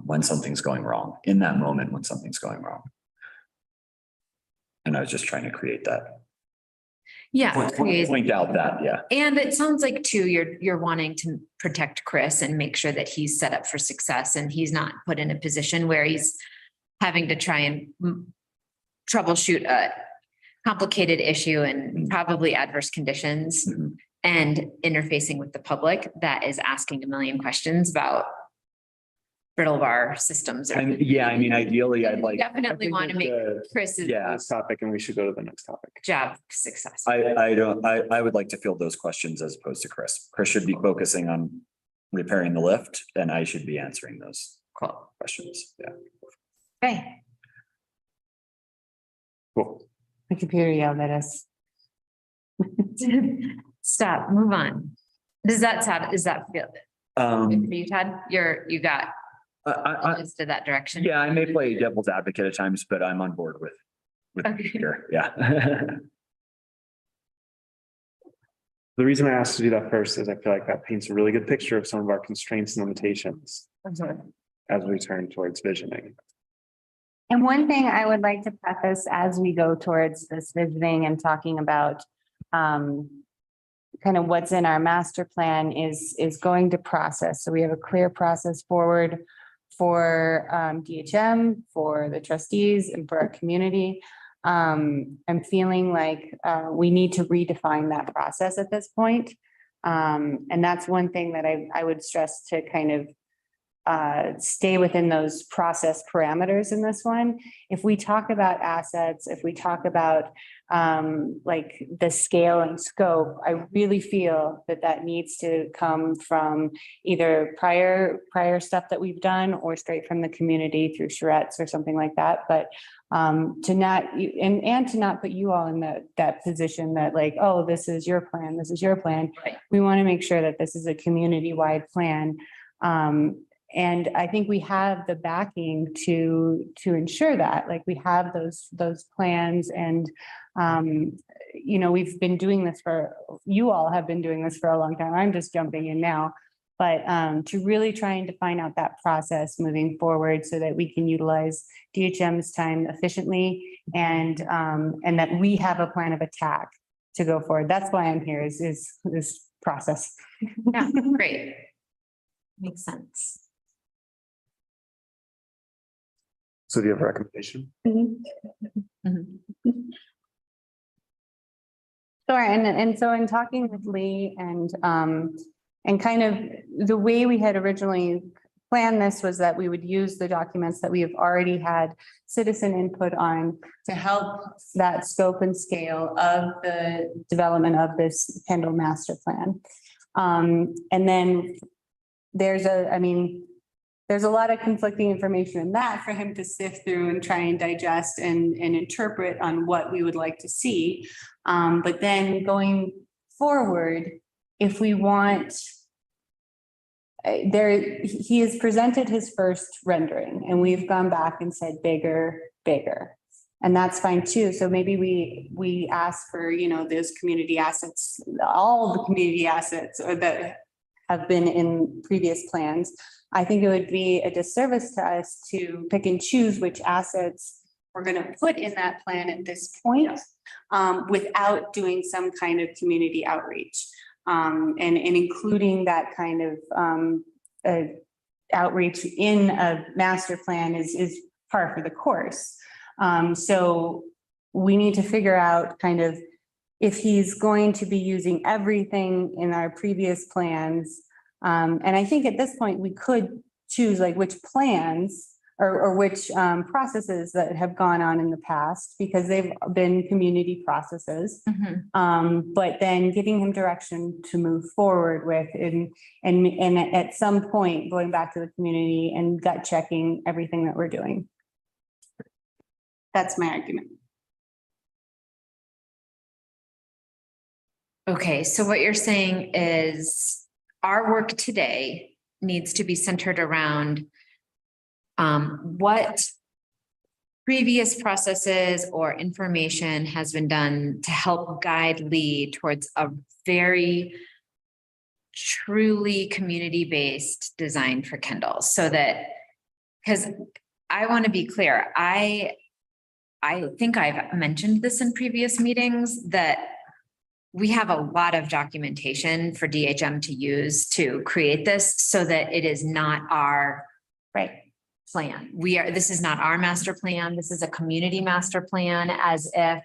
When something's going wrong, in that moment when something's going wrong. And I was just trying to create that. Yeah. Point out that, yeah. And it sounds like too, you're wanting to protect Chris and make sure that he's set up for success and he's not put in a position where he's having to try and troubleshoot a complicated issue and probably adverse conditions Mhm. and interfacing with the public that is asking a million questions about brittle bar systems. I mean, ideally, I'd like. Definitely want to make Chris's Yeah. This topic, and we should go to the next topic. job successful. I would like to field those questions as opposed to Chris. Chris should be focusing on repairing the lift and I should be answering those Cool. questions. Yeah. Okay. Cool. The computer yelled at us. Stop, move on. Does that feel good for you, Todd? You got just to that direction? Yeah, I may play devil's advocate at times, but I'm on board with Okay. here. Yeah. The reason I asked to do that first is I feel like that paints a really good picture of some of our constraints and limitations as we turn towards visioning. And one thing I would like to preface as we go towards this visioning and talking about kind of what's in our master plan is going to process. So we have a clear process forward for DHM, for the trustees and for our community. I'm feeling like we need to redefine that process at this point. And that's one thing that I would stress to kind of stay within those process parameters in this one. If we talk about assets, if we talk about like the scale and scope, I really feel that needs to come from either prior stuff that we've done or straight from the community through charrettes or something like that. But to not to not put you all in that position that like, oh, this is your plan, this is your plan. Right. We want to make sure that this is a community-wide plan. And I think we have the backing to ensure that, like, we have those plans and, you know, we've been doing this you all have been doing this for a long time. I'm just jumping in now, but to really try and define out that process moving forward so that we can utilize DHM's time efficiently and that we have a plan of attack to go forward. That's why I'm here is this process. Yeah, great. Makes sense. So do you have a recommendation? Sure, and so in talking with Lee and kind of the way we had originally planned this was that we would use the documents that we have already had citizen input on to help that scope and scale of the development of this Kendall master plan. And then there's a lot of conflicting information in that for him to sift through and try and digest and interpret on what we would like to see. But then going forward, if we want, he has presented his first rendering and we've gone back and said bigger. And that's fine too. So maybe we ask for, you know, those community assets, all the community assets that have been in previous plans. I think it would be a disservice to us to pick and choose which assets we're going to put in that plan at this point without doing some kind of community outreach and including that kind of outreach in a master plan is par for the course. So we need to figure out kind of if he's going to be using everything in our previous plans And I think at this point, we could choose like which plans or which processes that have gone on in the past, because they've been community processes. But then giving him direction to move forward with, and at some point, going back to the community and gut checking everything that we're doing. That's my argument. Okay, so what you're saying is our work today needs to be centered around what previous processes or information has been done to help guide Lee towards a very truly community-based design for Kendall, so that, because I want to be clear, I think I've mentioned this in previous meetings, that we have a lot of documentation for DHM to use to create this, so that it is not our plan. This is not our master plan. This is a community master plan, as if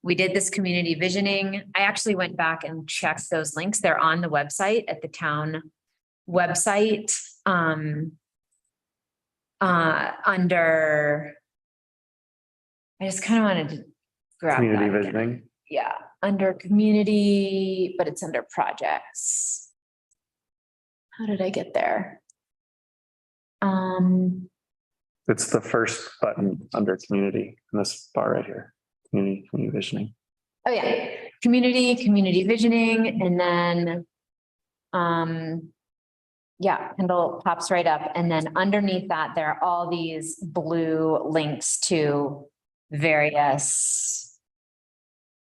we did this community visioning. I actually went back and checked those links. They're on the website, at the town website, under, I just kind of wanted to grab Community that again. visioning. Yeah, under community, but it's under projects. How did I get there? It's the first button under community in this bar right here. Community visioning. Oh yeah, community visioning, and then yeah, Kendall pops right up, and then underneath that, there are all these blue links to various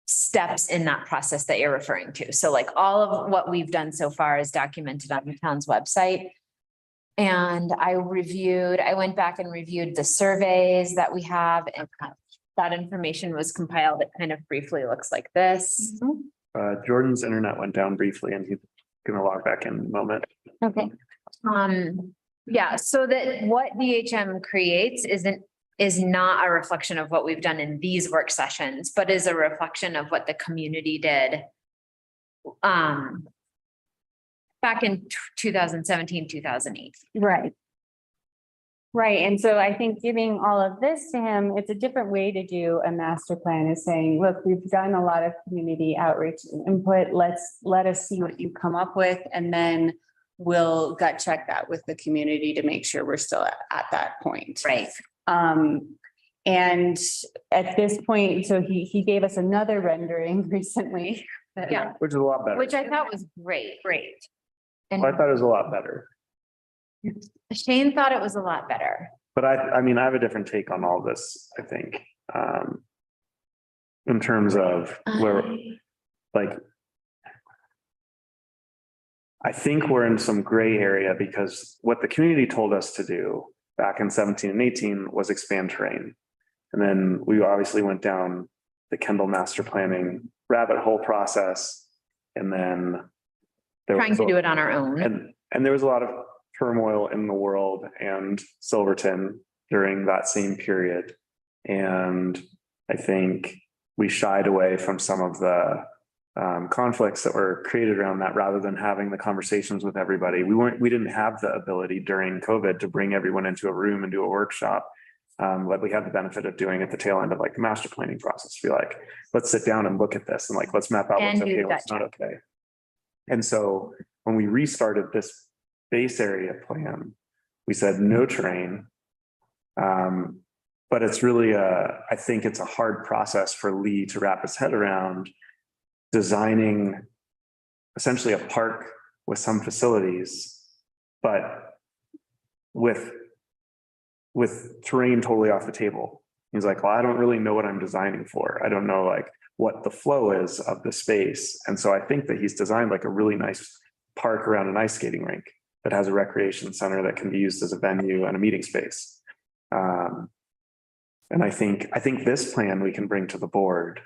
steps in that process that you're referring to. So like all of what we've done so far is documented on the town's website. And I went back and reviewed the surveys that we have, and that information was compiled. It kind of briefly looks like this. Jordan's internet went down briefly and he's gonna log back in a moment. Okay. Yeah, so that what DHM creates is not a reflection of what we've done in these work sessions, but is a reflection of what the community did back in 2017, 2008. Right. Right. And so I think giving all of this to him, it's a different way to do a master plan, is saying, look, we've done a lot of community outreach and input. Let us see what you come up with, and then we'll gut check that with the community to make sure we're still at that point. Right. And at this point, so he gave us another rendering recently. Yeah. Which is a lot better. Which I thought was great. And I thought it was a lot better. Shane thought it was a lot better. But I mean, I have a different take on all this, I think. In terms of where, like, I think we're in some gray area, because what the community told us to do back in 17 and 18 was expand terrain. And then we obviously went down the Kendall master planning rabbit hole process. And then Trying to do it on our own. And there was a lot of turmoil in the world and Silverton during that same period. And I think we shied away from some of the conflicts that were created around that, rather than having the conversations with everybody. We didn't have the ability during COVID to bring everyone into a room and do a workshop. But we had the benefit of doing at the tail end of like the master planning process. Be like, let's sit down and look at this, and like, let's map out what's okay, what's not okay. And so when we restarted this base area plan, we said no terrain. But it's really I think it's a hard process for Lee to wrap his head around, designing essentially a park with some facilities, but with terrain totally off the table. He's like, well, I don't really know what I'm designing for. I don't know like what the flow is of the space. And so I think that he's designed like a really nice park around an ice skating rink that has a recreation center that can be used as a venue and a meeting space. And I think this plan we can bring to the board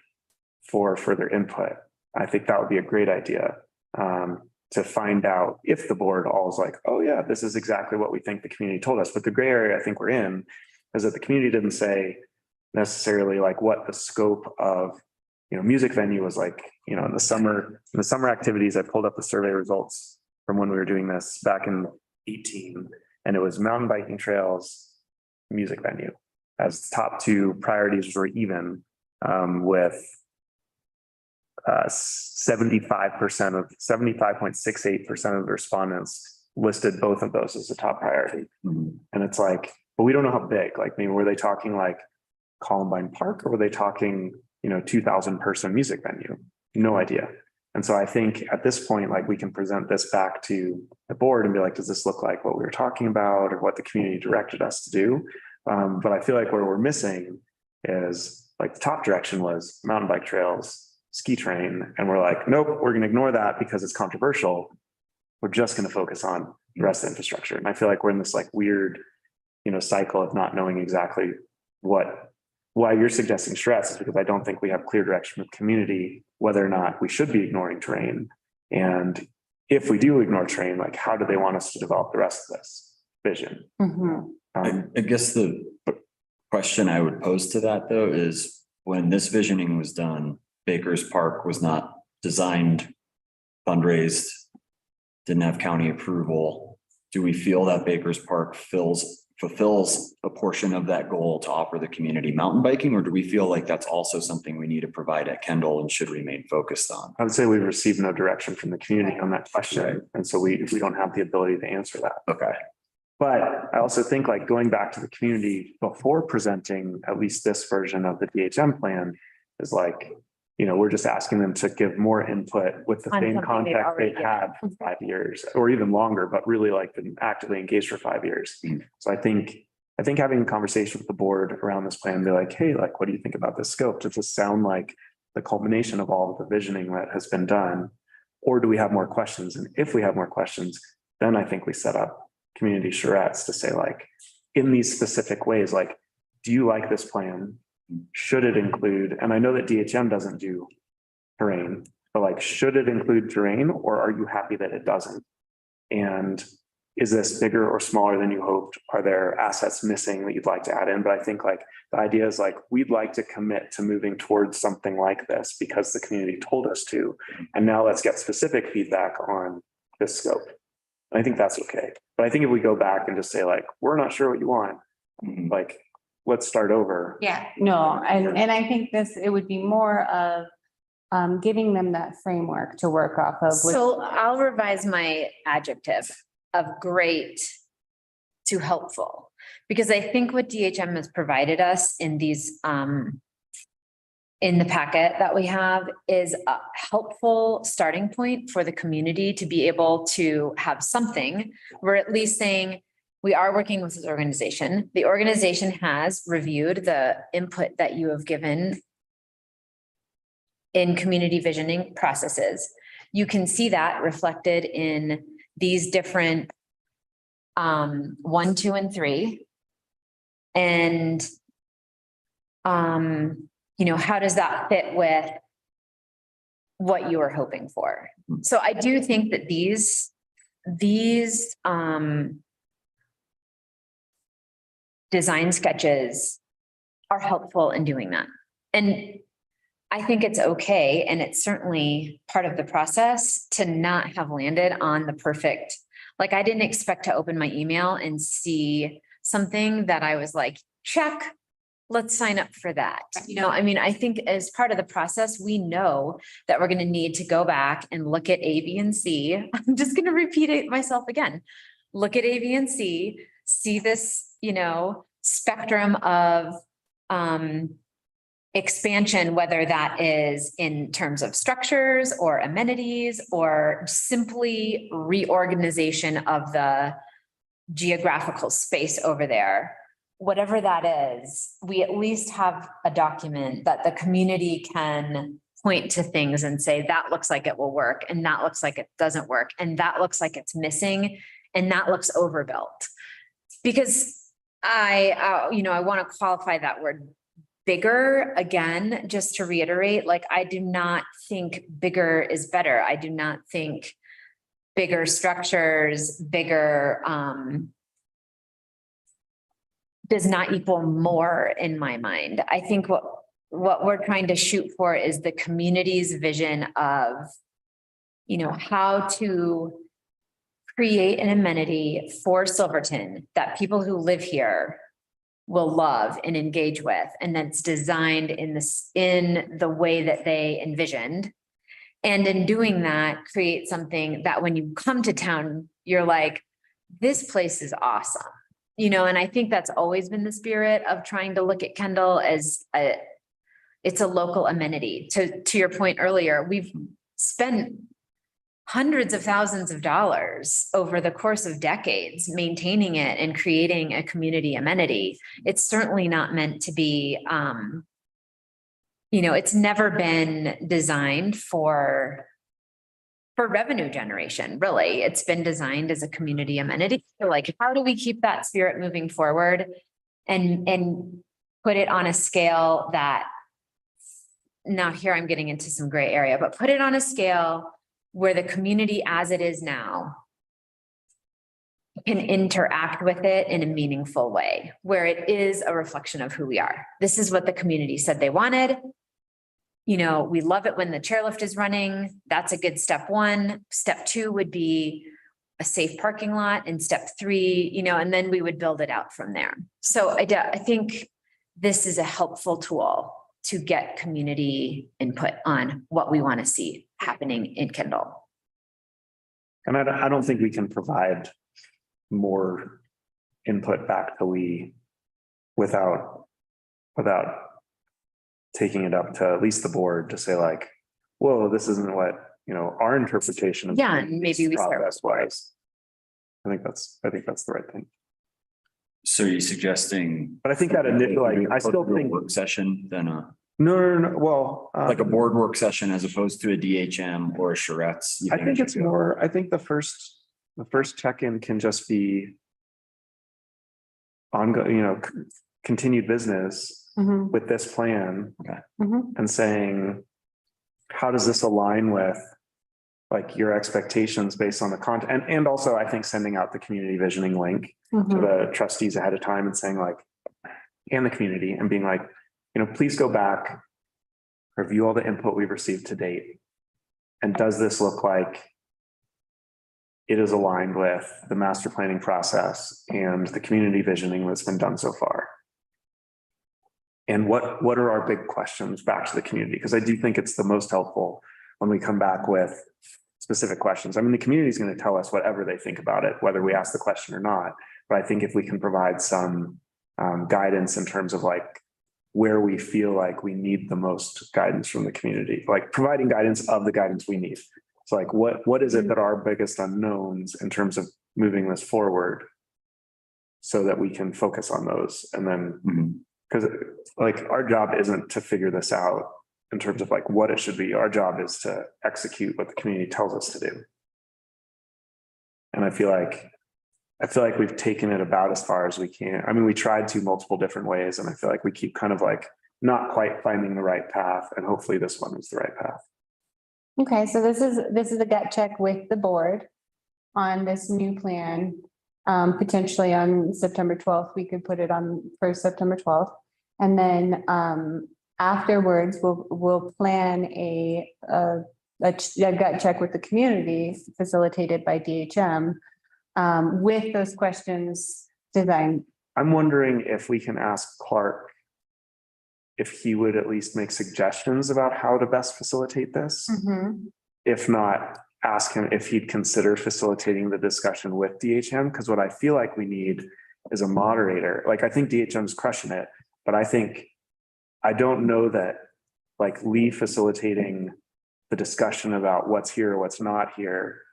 for further input. I think that would be a great idea, to find out if the board all is like, oh yeah, this is exactly what we think the community told us. But the gray area I think we're in is that the community didn't say necessarily like what the scope of, music venue was like, in the summer activities. I pulled up the survey results from when we were doing this back in 18, and it was mountain biking trails, music venue as top two priorities were even, with 75% of 75.68% of the respondents listed both of those as a top priority. And it's like, but we don't know how big, like maybe were they talking like Columbine Park or were they talking, 2,000 person music venue? No idea. And so I think at this point, like we can present this back to the board and be like, does this look like what we were talking about or what the community directed us to do? But I feel like where we're missing is like the top direction was mountain bike trails, ski train. And we're like, nope, we're going to ignore that because it's controversial. We're just going to focus on the rest of the infrastructure. And I feel like we're in this like weird, cycle of not knowing exactly why you're suggesting stress is because I don't think we have clear direction with community, whether or not we should be ignoring terrain. And if we do ignore terrain, like how do they want us to develop the rest of this vision? I guess the question I would pose to that though is when this visioning was done, Baker's Park was not designed, fundraised, didn't have county approval. Do we feel that Baker's Park fulfills a portion of that goal to offer the community mountain biking, or do we feel like that's also something we need to provide at Kendall and should remain focused on? I would say we've received no direction from the community on that question. Right. And so we don't have the ability to answer that. Okay. But I also think like going back to the community before presenting at least this version of the DHM plan is like, we're just asking them to give more input with the On same something they've context already they've had for 5 years or even longer, but really like been actively engaged for 5 years. So I think having a conversation with the board around this plan, be like, hey, like, what do you think about this scope? Does this sound like the culmination of all of the visioning that has been done? Or do we have more questions? And if we have more questions, then I think we set up community charrettes to say like, in these specific ways, like, do you like this plan? Should it include, and I know that DHM doesn't do terrain, but like, should it include terrain or are you happy that it doesn't? And is this bigger or smaller than you hoped? Are there assets missing that you'd like to add in? But I think like the idea is like, we'd like to commit to moving towards something like this because the community told us to. And now let's get specific feedback on this scope. And I think that's okay. But I think if we go back and just say like, we're not sure what you want, like, let's start over. Yeah, no, and I think it would be more of giving them that framework to work off of. So I'll revise my adjective of great to helpful, because I think what DHM has provided us in these, in the packet that we have is a helpful starting point for the community to be able to have something. We're at least saying, we are working with this organization. The organization has reviewed the input that you have given in community visioning processes. You can see that reflected in these different 1, 2, and 3. And how does that fit with what you were hoping for? So I do think that these design sketches are helpful in doing that. And I think it's okay. And it's certainly part of the process to not have landed on the perfect, like I didn't expect to open my email and see something that I was like, check, let's sign up for that. I think as part of the process, we know that we're going to need to go back and look at A, B, and C. I'm just going to repeat it myself again. Look at A, B, and C, see this, spectrum of expansion, whether that is in terms of structures or amenities or simply reorganization of the geographical space over there. Whatever that is, we at least have a document that the community can point to things and say, that looks like it will work, and that looks like it doesn't work, and that looks like it's missing, and that looks overbuilt. Because I want to qualify that word bigger again, just to reiterate, like, I do not think bigger is better. I do not think bigger structures, bigger, does not equal more in my mind. I think what we're trying to shoot for is the community's vision of, how to create an amenity for Silverton that people who live here will love and engage with, and that's designed in the way that they envisioned. And in doing that, create something that when you come to town, you're like, this place is awesome. And I think that's always been the spirit of trying to look at Kendall as it's a local amenity. To your point earlier, we've spent hundreds of thousands of dollars over the course of decades maintaining it and creating a community amenity. It's certainly not meant to be, it's never been designed for revenue generation, really. It's been designed as a community amenity. So like, how do we keep that spirit moving forward and put it on a scale that, now here I'm getting into some gray area, but put it on a scale where the community as it is now can interact with it in a meaningful way, where it is a reflection of who we are. This is what the community said they wanted. We love it when the chairlift is running. That's a good step one. Step two would be a safe parking lot. And step three, and then we would build it out from there. So I think this is a helpful tool to get community input on what we want to see happening in Kendall. And I don't think we can provide more input back to Lee without taking it up to at least the board to say like, whoa, this isn't what, our interpretation of. Yeah, and maybe we start process was. I think that's the right thing. So you're suggesting? But I think that I still think. Work session than No. Well. Like a board work session as opposed to a DHM or a charrettes. I think it's more, I think the first check-in can just be ongoing, continued business with this plan. Okay. And saying, how does this align with like your expectations based on the content? And also I think sending out the community visioning link to the trustees ahead of time and saying like, and the community, and being like, please go back, review all the input we've received to date. And does this look like it is aligned with the master planning process and the community visioning that's been done so far? And what are our big questions back to the community? Because I do think it's the most helpful when we come back with specific questions. I mean, the community is going to tell us whatever they think about it, whether we ask the question or not. But I think if we can provide some guidance in terms of like where we feel like we need the most guidance from the community, like providing guidance of the guidance we need. So like, what is it that are our biggest unknowns in terms of moving this forward so that we can focus on those? And then, because like our job isn't to figure this out in terms of like what it should be. Our job is to execute what the community tells us to do. And I feel like we've taken it about as far as we can. I mean, we tried to multiple different ways, and I feel like we keep kind of like not quite finding the right path. And hopefully this one is the right path. Okay, so this is a gut check with the board on this new plan. Potentially on September 12th, we could put it on for September 12th. And then afterwards, we'll plan a gut check with the community facilitated by DHM with those questions designed. I'm wondering if we can ask Clark if he would at least make suggestions about how to best facilitate this. If not, ask him if he'd consider facilitating the discussion with DHM, because what I feel like we need is a moderator. Like, I think DHM's crushing it, but I don't know that like Lee facilitating the discussion about what's here, what's not here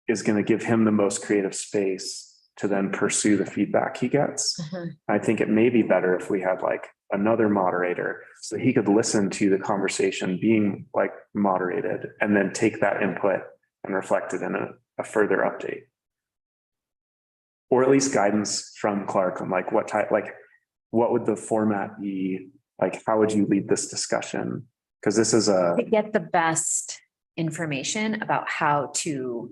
is going to give him the most creative space to then pursue the feedback he gets. I think it may be better if we had like another moderator so that he could listen to the conversation being like moderated and then take that input and reflect it in a further update. Or at least guidance from Clark on like what would the format be? Like, how would you lead this discussion? Because this is to get the best information about how to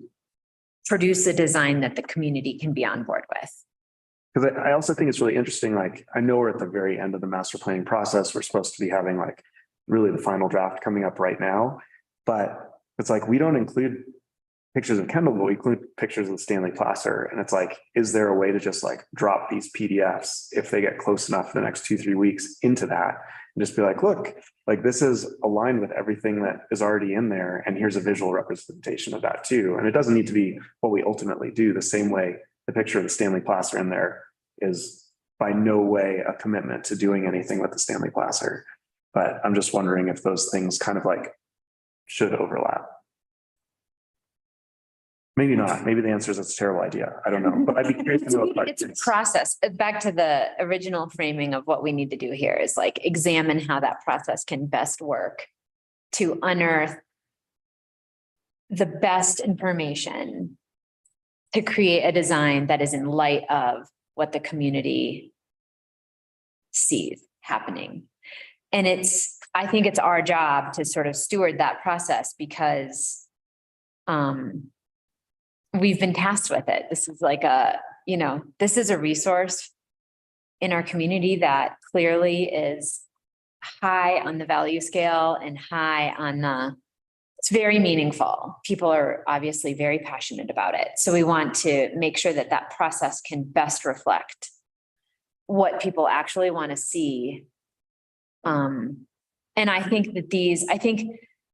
produce a design that the community can be on board with. Because I also think it's really interesting. Like, I know we're at the very end of the master planning process. We're supposed to be having like really the final draft coming up right now, but it's like, we don't include pictures of Kendall, but we include pictures of Stanley Placer. And it's like, is there a way to just like drop these PDFs if they get close enough the next 2-3 weeks into that and just be like, look, like this is aligned with everything that is already in there. And here's a visual representation of that too. And it doesn't need to be what we ultimately do. The same way the picture of the Stanley Placer in there is by no way a commitment to doing anything with the Stanley Placer. But I'm just wondering if those things kind of like should overlap. Maybe not. Maybe the answer is it's a terrible idea. I don't know, but I'd be curious to know. It's a process. Back to the original framing of what we need to do here is like examine how that process can best work to unearth the best information to create a design that is in light of what the community sees happening. And I think it's our job to sort of steward that process because we've been tasked with it. This is like this is a resource in our community that clearly is high on the value scale and high on it's very meaningful. People are obviously very passionate about it. So we want to make sure that that process can best reflect what people actually want to see. And I think that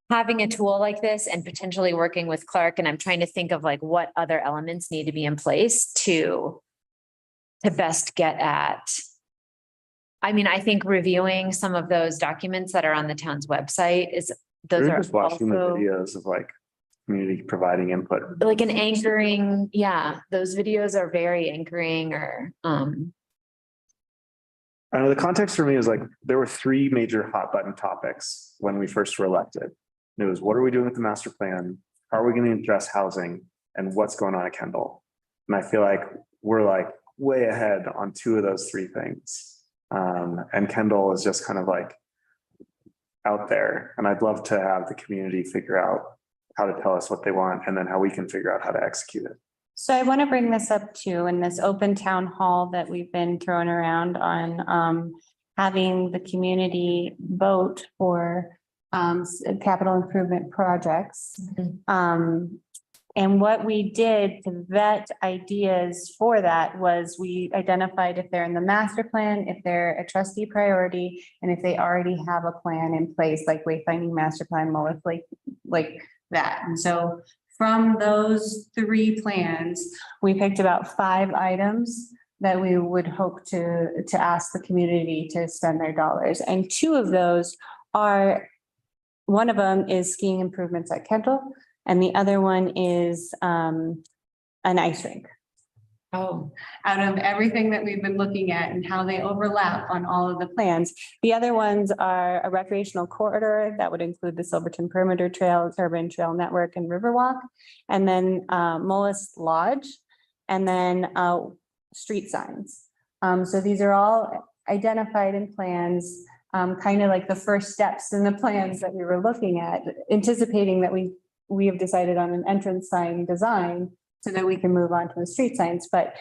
having a tool like this and potentially working with Clark, and I'm trying to think of like what other elements need to be in place to best get at. I mean, I think reviewing some of those documents that are on the town's website those are just watching the also videos of like community providing input. like an anchoring. Yeah, those videos are very anchoring or I know the context for me is like, there were 3 major hot button topics when we first were elected. It was, what are we doing with the master plan? How are we going to address housing? And what's going on at Kendall? And I feel like we're like way ahead on 2 of those 3 things. And Kendall is just kind of like out there. And I'd love to have the community figure out how to tell us what they want and then how we can figure out how to execute it. So I want to bring this up too, in this open town hall that we've been throwing around on having the community vote for capital improvement projects. And what we did to vet ideas for that was we identified if they're in the master plan, if they're a trustee priority, and if they already have a plan in place, like wayfinding master plan, Mullis, like that. And so from those 3 plans, we picked about 5 items that we would hope to ask the community to spend their dollars. And 2 of those are, one of them is skiing improvements at Kendall, and the other one is an ice rink. oh, Out of everything that we've been looking at and how they overlap on all of the plans. The other ones are a recreational corridor that would include the Silverton Perimeter Trail, Urban Trail Network, and Riverwalk, and then Mullis Lodge, and then street signs. So these are all identified in plans, kind of like the first steps in the plans that we were looking at, anticipating that we have decided on an entrance sign design so that we can move on to the street signs. But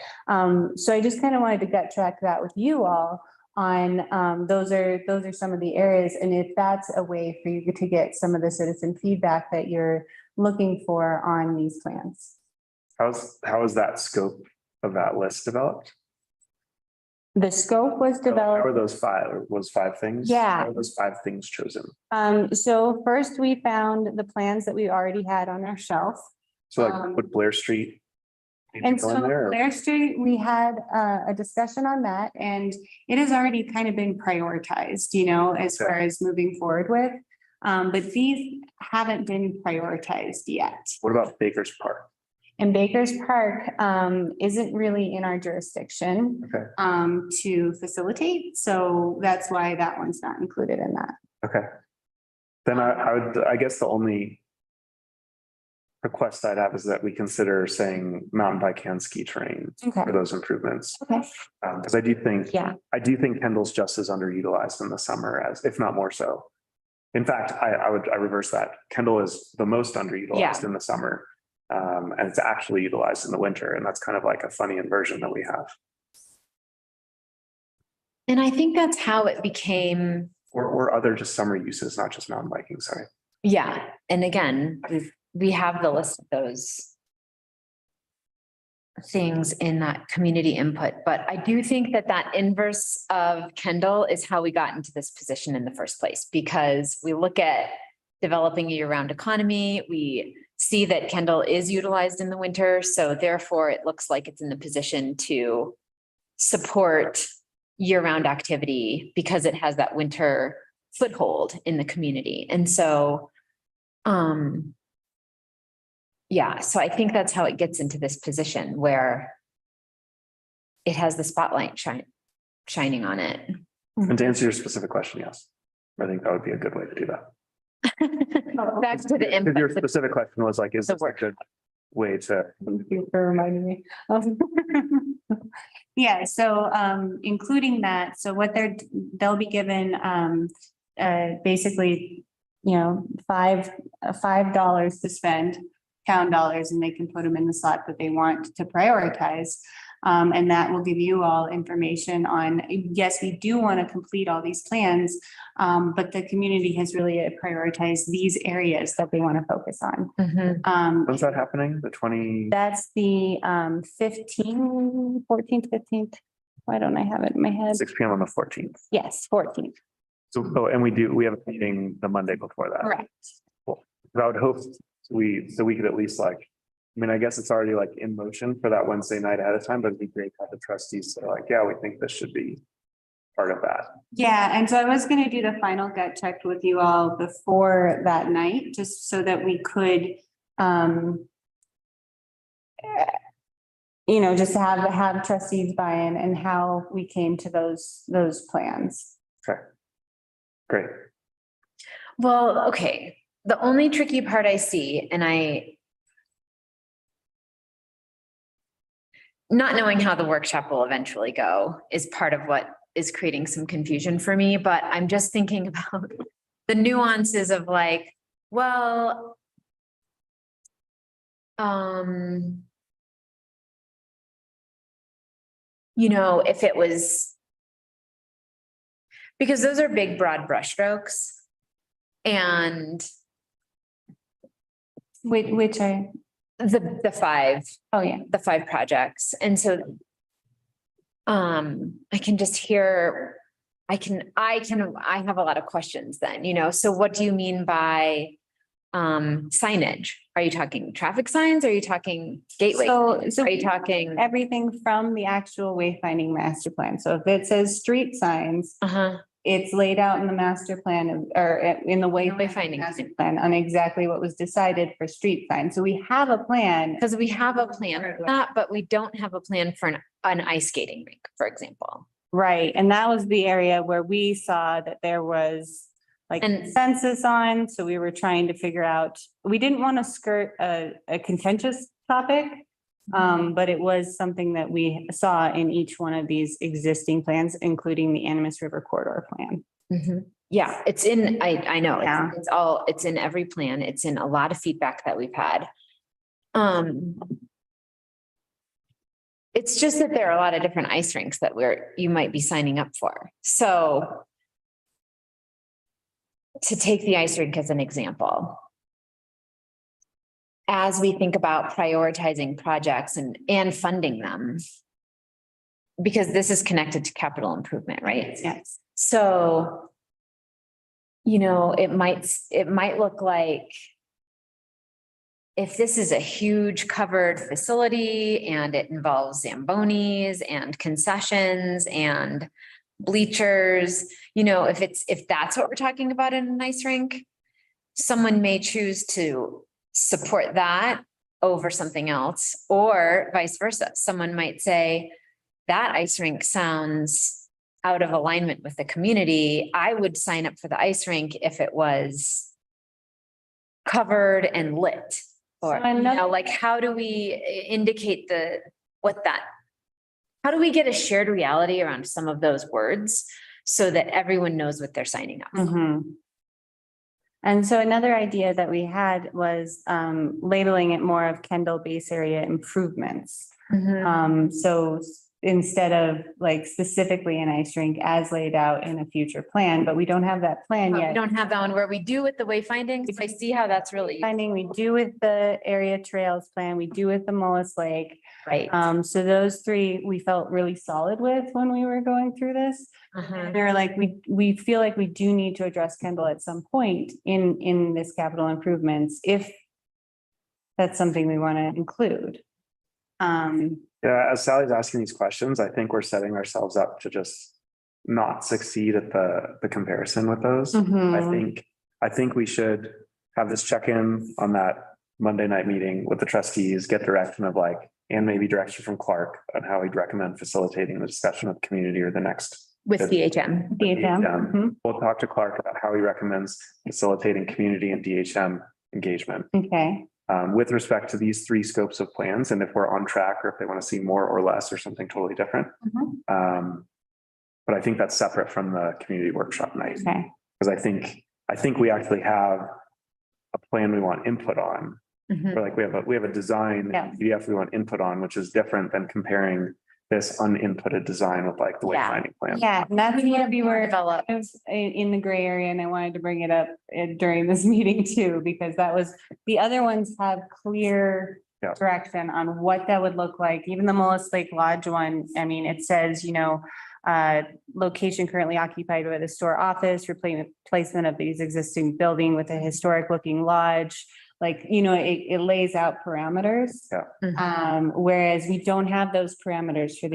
so I just kind of wanted to gut track that with you all on those are some of the areas. And if that's a way for you to get some of the citizen feedback that you're looking for on these plans. How is that scope of that list developed? The scope was How developed. are those 5 things? Yeah. How are those 5 things chosen? So first we found the plans that we already had on our shelf. So like would Blair Street need to And go so in there? Or- Blair Street, we had a discussion on that, and it has already kind of been prioritized, as Okay. far as moving forward with. But these haven't been prioritized yet. What about Baker's Park? And Baker's Park isn't really in our jurisdiction Okay. to facilitate. So that's why that one's not included in that. Okay. Then I guess the only request I'd have is that we consider saying mountain bike and ski terrain Okay. for those improvements. Okay. Because I do think Kendall's just as underutilized in the summer as, if not more so. In fact, I reverse that. Kendall is the most underutilized in the summer. And it's actually utilized in the winter. And that's kind of like a funny inversion that we have. and I think that's how it became. Or other just summer uses, not just mountain biking, sorry. Yeah, and again, we have the list of those things in that community input, but I do think that that inverse of Kendall is how we got into this position in the first place, because we look at developing a year-round economy, we see that Kendall is utilized in the winter, so therefore it looks like it's in the position to support year-round activity because it has that winter foothold in the community. And so, yeah, so I think that's how it gets into this position where it has the spotlight shining on it. And to answer your specific question, yes, I think that would be a good way to do that. Back to the Because input. your specific question was like, is The this a work. good way to? Thank you for reminding me. Yeah, so including that, so what they'll be given basically, you know, $5 to spend, town dollars, and they can put them in the slot that they want to prioritize. And that will give you all information on, yes, we do want to complete all these plans, but the community has really prioritized these areas that they want to focus on. Mhm. When's that happening? The 20? That's the 14th, 15th. Why don't I have it in my head? 6 PM on the 14th. Yes, 14th. So, oh, and we have a meeting the Monday before that. Correct. I would hope we could at least like, I mean, I guess it's already like in motion for that Wednesday night ahead of time, but it'd be great to have the trustees say like, yeah, we think this should be part of that. Yeah, and so I was gonna do the final gut check with you all before that night, just so that we could, you know, just have trustees buy-in and how we came to those plans. Okay. Great. Well, okay, the only tricky part I see, and not knowing how the workshop will eventually go is part of what is creating some confusion for me, but I'm just thinking about the nuances of like, well, you know, if it was, because those are big, broad brushstrokes. And Which the five oh yeah, the 5 projects. And so I can just hear, I have a lot of questions then, you know, so what do you mean by signage? Are you talking traffic signs? Are you talking gateway? so Are you talking? everything from the actual wayfinding master plan. So if it says street signs, Uh-huh. it's laid out in the master plan or in the wayfinding master plan on exactly what was decided for street signs. So we have a plan. Because we have a plan for that, but we don't have a plan for an ice skating rink, for example. Right, and that was the area where we saw that there was like And- consensus on, so we were trying to figure out, we didn't want to skirt a contentious topic. But it was something that we saw in each one of these existing plans, including the Animas River Corridor Plan. Yeah, it's in, I know, Yeah. it's in every plan. It's in a lot of feedback that we've had. It's just that there are a lot of different ice rinks that you might be signing up for. So to take the ice rink as an example, as we think about prioritizing projects and funding them, because this is connected to capital improvement, right? Yes. So, you know, it might look like if this is a huge covered facility and it involves Zambonis and concessions and bleachers, you know, if that's what we're talking about in an ice rink, someone may choose to support that over something else, or vice versa. Someone might say that ice rink sounds out of alignment with the community. I would sign up for the ice rink if it was covered and lit. Or, So another- you know, like, how do we indicate how do we get a shared reality around some of those words so that everyone knows what they're signing up for? And so another idea that we had was labeling it more of Kendall Base Area improvements. So instead of like specifically an ice rink as laid out in a future plan, but we don't have that plan We yet. don't have that one where we do with the wayfinding. I see how that's really Finding, we do with the area trails plan, we do with the Mullis Lake. right. So those three we felt really solid with when we were going through this. Uh-huh. We were like, we feel like we do need to address Kendall at some point in this capital improvements, if that's something we want to include. Yeah, as Sally's asking these questions, I think we're setting ourselves up to just not succeed at the comparison with those. Mhm. I think we should have this check-in on that Monday night meeting with the trustees, get direction of like, and maybe direction from Clark on how he'd recommend facilitating the discussion with the community or the next. With DHM. DHM. Mhm. We'll talk to Clark about how he recommends facilitating community and DHM engagement. Okay, With respect to these three scopes of plans, and if we're on track or if they want to see more or less or something totally different. But I think that's separate from the community workshop night, okay. because I think we actually have a plan we want input on, Mhm. or like we have a design Yeah. PDF we want input on, which is different than comparing this uninputted design with like the Yeah. wayfinding plan. Yeah, and that's what we were Develop. in the gray area, and I wanted to bring it up during this meeting too, because that was, the other ones have clear Yeah. direction on what that would look like. Even the Mullis Lake Lodge one, I mean, it says, location currently occupied by the store office, replacement of these existing building with a historic looking lodge. Like, it lays out parameters. Yeah. Mhm. Whereas we don't have those parameters for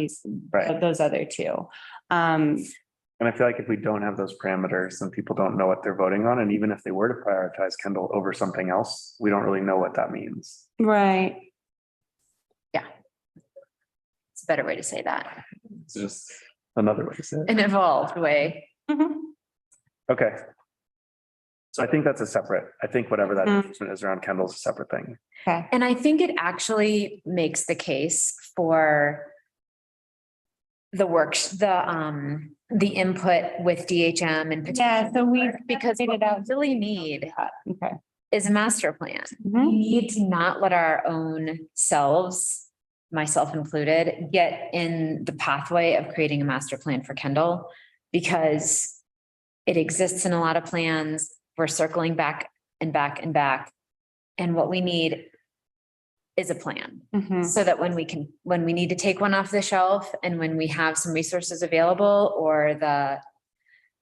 Right. those other two. And I feel like if we don't have those parameters, then people don't know what they're voting on. And even if they were to prioritize Kendall over something else, we don't really know what that means. Right. It's a better way to say that. It's just another way to say it. An evolved way. Mhm. Okay. So I think that's a separate, I think whatever that Mhm. engagement is around Kendall is a separate thing. Okay. And I think it actually makes the case for the the input with DHM and. Yeah, so we Because what we really need Okay. is a master plan. Mhm. We need to not let our own selves, myself included, get in the pathway of creating a master plan for Kendall, because it exists in a lot of plans. We're circling back and back and back. And what we need is a plan, Mhm. so that when we need to take one off the shelf and when we have some resources available, or the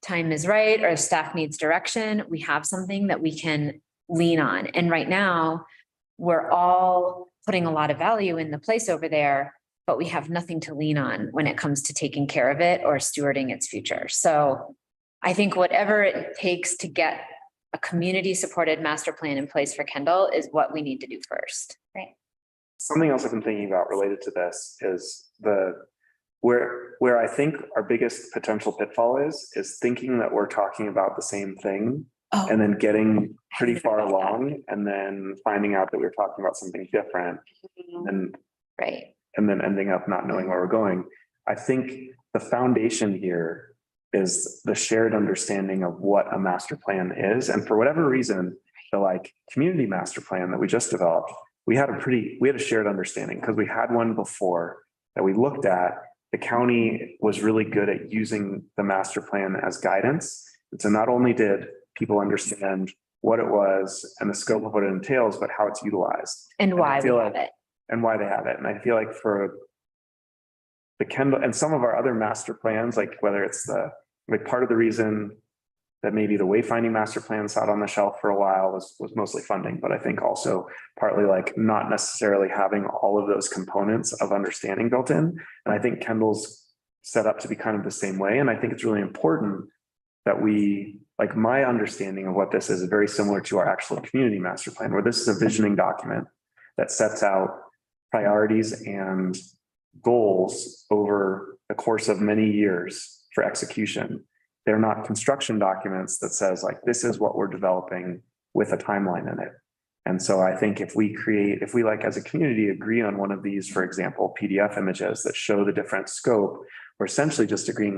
time is right, or staff needs direction, we have something that we can lean on. And right now, we're all putting a lot of value in the place over there, but we have nothing to lean on when it comes to taking care of it or stewarding its future. So I think whatever it takes to get a community supported master plan in place for Kendall is what we need to do first. Right. Something else I've been thinking about related to this is where I think our biggest potential pitfall is thinking that we're talking about the same thing and then getting pretty far along and then finding out that we're talking about something different and Right. then ending up not knowing where we're going. I think the foundation here is the shared understanding of what a master plan is. And for whatever reason, the community master plan that we just developed, we had a shared understanding because we had one before that we looked at. The county was really good at using the master plan as guidance. And so not only did people understand what it was and the scope of what it entails, but how it's utilized. And why we feel have it. And why they have it. And I feel like for the Kendall and some of our other master plans, like whether it's part of the reason that maybe the wayfinding master plan sat on the shelf for a while was mostly funding, but I think also partly not necessarily having all of those components of understanding built in. And I think Kendall's set up to be kind of the same way. And I think it's really important that my understanding of what this is very similar to our actual community master plan, where this is a visioning document that sets out priorities and goals over the course of many years for execution. They're not construction documents that says this is what we're developing with a timeline in it. And so I think if we as a community agree on one of these, for example, PDF images that show the different scope, we're essentially just agreeing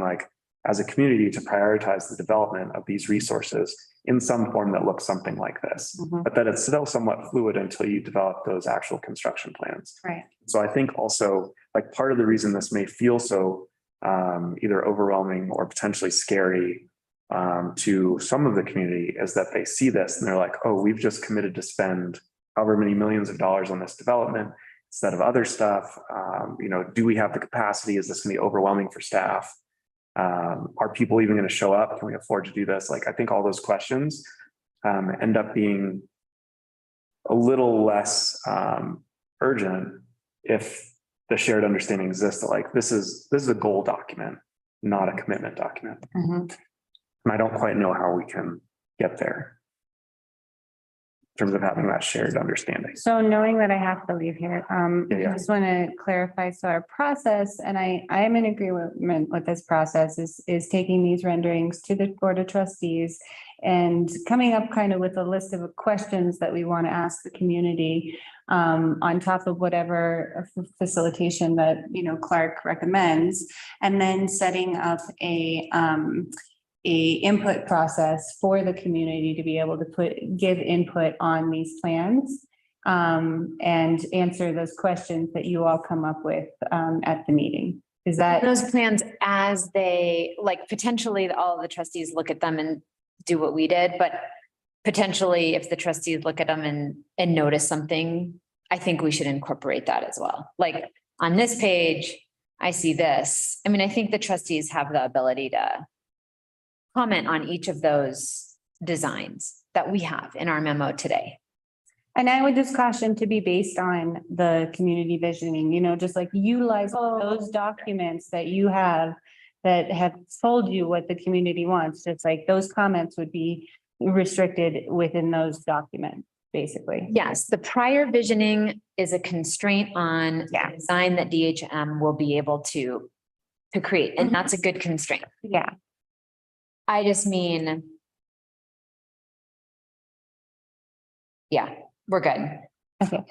as a community to prioritize the development of these resources in some form that looks something like this, but that it's still somewhat fluid until you develop those actual construction plans. Right. So I think also like part of the reason this may feel so either overwhelming or potentially scary to some of the community is that they see this and they're like, oh, we've just committed to spend however many millions of dollars on this development instead of other stuff. Do we have the capacity? Is this going to be overwhelming for staff? Are people even going to show up? Can we afford to do this? Like, I think all those questions end up being a little less urgent if the shared understanding exists that like this is a goal document, not a commitment document. And I don't quite know how we can get there in terms of having that shared understanding. So knowing that I have to leave here, Yeah. I just want to clarify. So our process, and I am in agreement with this process, is taking these renderings to the Board of Trustees and coming up kind of with a list of questions that we want to ask the community on top of whatever facilitation that, Clark recommends, and then setting up a input process for the community to be able to give input on these plans and answer those questions that you all come up with at the meeting. Is that? Those plans as they, like, potentially all of the trustees look at them and do what we did, but potentially if the trustees look at them and notice something, I think we should incorporate that as well. Like on this page, I see this. I mean, I think the trustees have the ability to comment on each of those designs that we have in our memo today. And I would just caution to be based on the community visioning, just like utilize all those documents that you have that have told you what the community wants. Just like those comments would be restricted within those documents, basically. Yes, the prior visioning is a constraint on the design that DHM will be able to create, and that's a good constraint. Yeah. I just mean, yeah, we're good. Okay.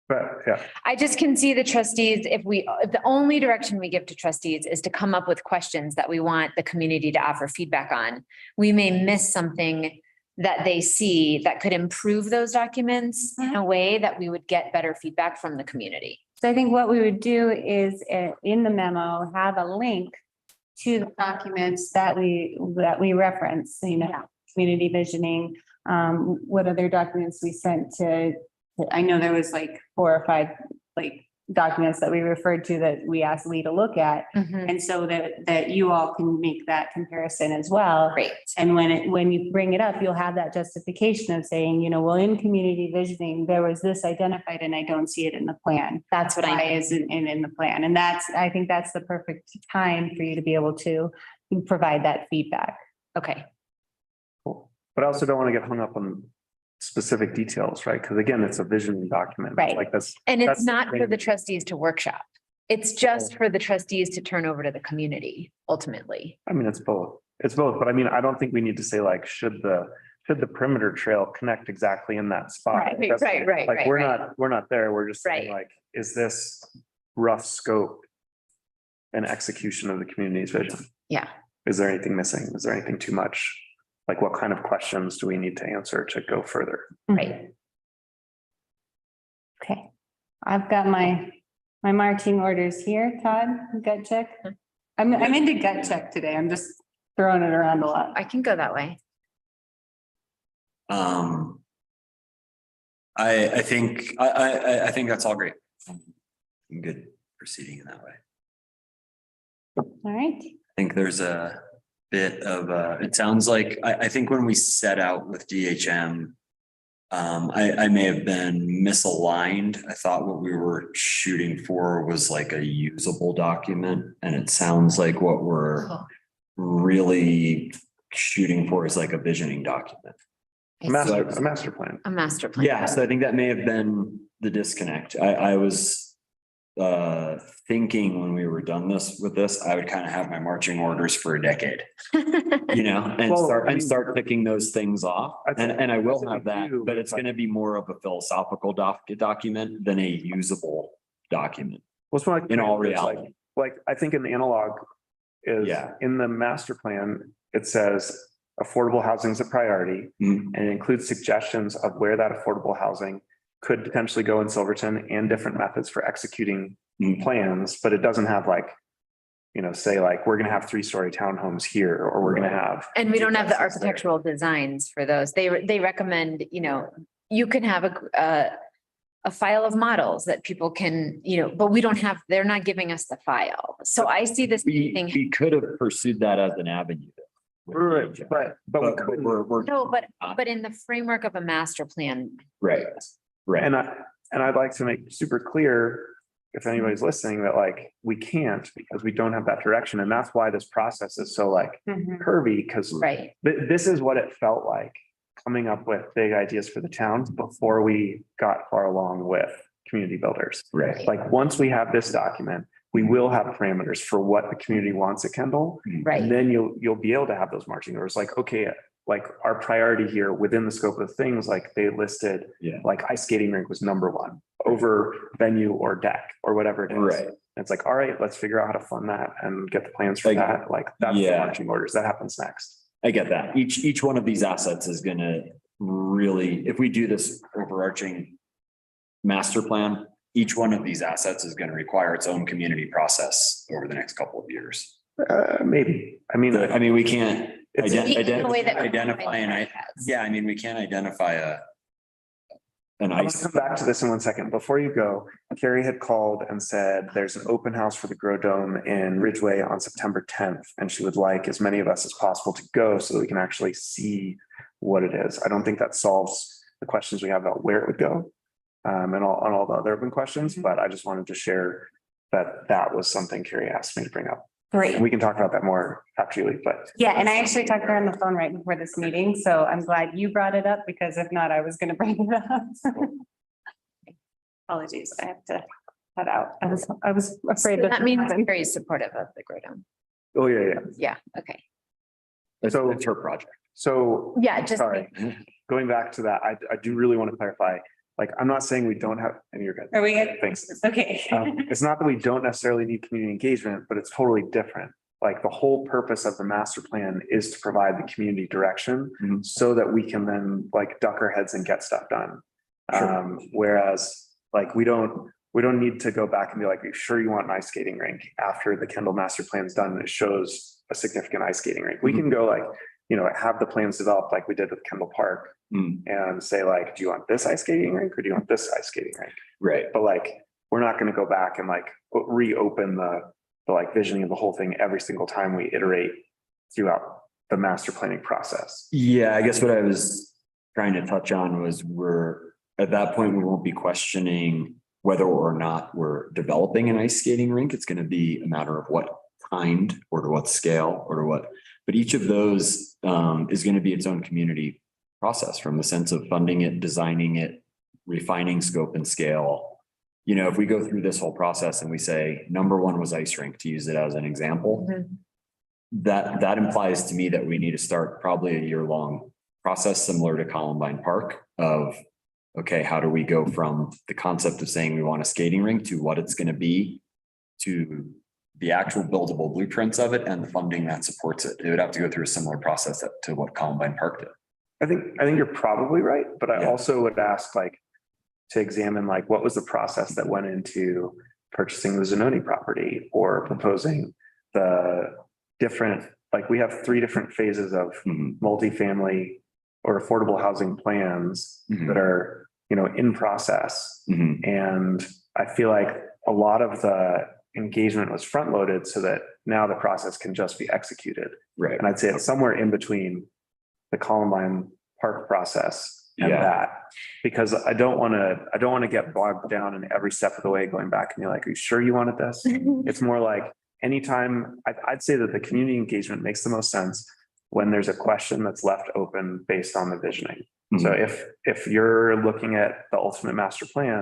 But yeah, I just can see the trustees, if the only direction we give to trustees is to come up with questions that we want the community to offer feedback on, we may miss something that they see that could improve those documents in a way that we would get better feedback from the community. So I think what we would do is in the memo, have a link to the documents that we reference, community visioning, what other documents we sent to, I know there was like 4 or 5 documents that we referred to that we asked Lee to look at. And so that you all can make that comparison as well. Great. And when you bring it up, you'll have that justification of saying, well, in community visioning, there was this identified and I don't see it in the plan. That's what Why isn't it in the plan? And I think that's the perfect time for you to be able to provide that feedback. Okay. cool. But I also don't want to get hung up on specific details, right? Because again, it's a vision document. Right. Like this. And That's it's the not for thing. the trustees to workshop. It's just for the trustees to turn over to the community, ultimately. I mean, it's both. It's both, but I mean, I don't think we need to say like, should the perimeter trail connect exactly in that spot? Right, That's- right, Like, right, we're not there. We're just saying Right. like, is this rough scope and execution of the community's vision? Yeah. Is there anything missing? Is there anything too much? Like, what kind of questions do we need to answer to go further? Right. Okay. I've got my marching orders here. Todd, gut check. I'm into gut check today. I'm just throwing it around a lot. I can go that way. I think that's all great. I'm good proceeding in that way. All right. I think there's a bit of it sounds like, I think when we set out with DHM, I may have been misaligned. I thought what we were shooting for was like a usable document. And it sounds like what we're really shooting for is like a visioning document. A master plan. A master plan. Yeah, so I think that may have been the disconnect. I was thinking when we were done with this, I would kind of have my marching orders for a decade, and Well, start picking those things off. I think- And I will I have think that, we do, but it's going to be more of a philosophical document than a usable document. What's one in all reality. Like, I think an analog is Yeah. in the master plan, it says affordable housing is a priority. Mhm. And it includes suggestions of where that affordable housing could potentially go in Silverton and different methods for executing Mhm. plans, but it doesn't have like, say like, we're gonna have 3-story townhomes here, or we're gonna have. And we don't have the duplexes there. architectural designs for those. They recommend, you can have a file of models that people can, but we don't have, they're not giving us the file. So I see this thing. We could have pursued that as an avenue. Right, but we But couldn't. we're, No, but in the framework of a master plan, right, right. And I'd like to make super clear, if anybody's listening, that like, we can't because we don't have that direction. And that's why this process is so like curvy, because right? this is what it felt like coming up with big ideas for the town before we got far along with community builders. Right. Like, once we have this document, we will have parameters for what the community wants at Kendall. And Right. then you'll be able to have those marching orders, like, okay, like our priority here within the scope of things, like they listed, Yeah. like ice skating rink was #1 over venue or deck or whatever it is. Right. And it's like, all right, let's figure out how to fund that and get the plans for Like, that. Like, that's the yeah. marching orders. That happens next. I get that. Each one of these assets is gonna really, if we do this overarching master plan, each one of these assets is gonna require its own community process over the next couple of years. Maybe. I mean, I mean, we can't It's- In the way that- identify yeah, I mean, we can't identify an I want ice. to come back to this in 1 second. Before you go, Carrie had called and said there's an open house for the Grow Dome in Ridgeway on September 10th. And she would like as many of us as possible to go so that we can actually see what it is. I don't think that solves the questions we have about where it would go. And all the other open questions, but I just wanted to share that was something Carrie asked me to bring up. Great. And we can talk about that more after you leave, but Yeah, and I actually talked to her on the phone right before this meeting, so I'm glad you brought it up because if not, I was gonna bring it up. Apologies, I have to cut out. I was afraid So that that means happened. very supportive of the Grow Dome. oh, yeah. Yeah, okay. So- It's her project. So Yeah, just. sorry, going back to that, I do really want to clarify, like, I'm not saying we don't have, and you're good. Are we good? Thanks. Okay. It's not that we don't necessarily need community engagement, but it's totally different. Like, the whole purpose of the master plan is to provide the community direction Mhm. so that we can then like duck our heads and get stuff done. Sure. Whereas like, we don't need to go back and be like, are you sure you want an ice skating rink after the Kendall master plan is done and it shows a significant ice skating rink? We can go like, have the plans developed like we did with Kendall Park Mm, and say like, do you want this ice skating rink or do you want this ice skating rink? right. But like, we're not gonna go back and like reopen the like visioning of the whole thing every single time we iterate throughout the master planning process. Yeah, I guess what I was trying to touch on was at that point, we won't be questioning whether or not we're developing an ice skating rink. It's going to be a matter of what kind or to what scale or to what, but each of those is going to be its own community process from the sense of funding it, designing it, refining scope and scale. If we go through this whole process and we say, #1 was ice rink, to use it as an example, that implies to me that we need to start probably a year-long process similar to Columbine Park of, okay, how do we go from the concept of saying we want a skating rink to what it's going to be, to the actual buildable blueprints of it and the funding that supports it. It would have to go through a similar process to what Columbine Park did. I think you're probably right, but I Yeah. also would ask like to examine like what was the process that went into purchasing the Zanoni property or proposing the different, like we have 3 different phases of Mhm. multifamily or affordable housing plans Mhm. that are, in process. Mhm. And I feel like a lot of the engagement was front loaded so that now the process can just be executed. Right. And I'd say it's somewhere in between the Columbine Park process and Yeah. that. Because I don't want to get bogged down in every step of the way, going back and be like, are you sure you wanted this? It's more like anytime, I'd say that the community engagement makes the most sense when there's a question that's left open based on the visioning. Mhm. So if you're looking at the ultimate master plan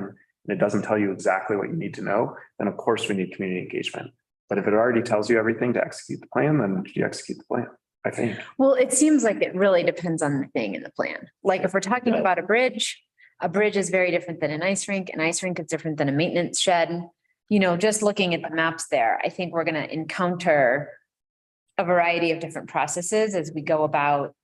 and it doesn't tell you exactly what you need to know, then of course we need community engagement. But if it already tells you everything to execute the plan, then you execute the plan, I think. Well, it seems like it really depends on the thing in the plan. Like if we're talking Yeah. about a bridge is very different than an ice rink. An ice rink is different than a maintenance shed. Just looking at the maps there, I think we're going to encounter a variety of different processes as we go about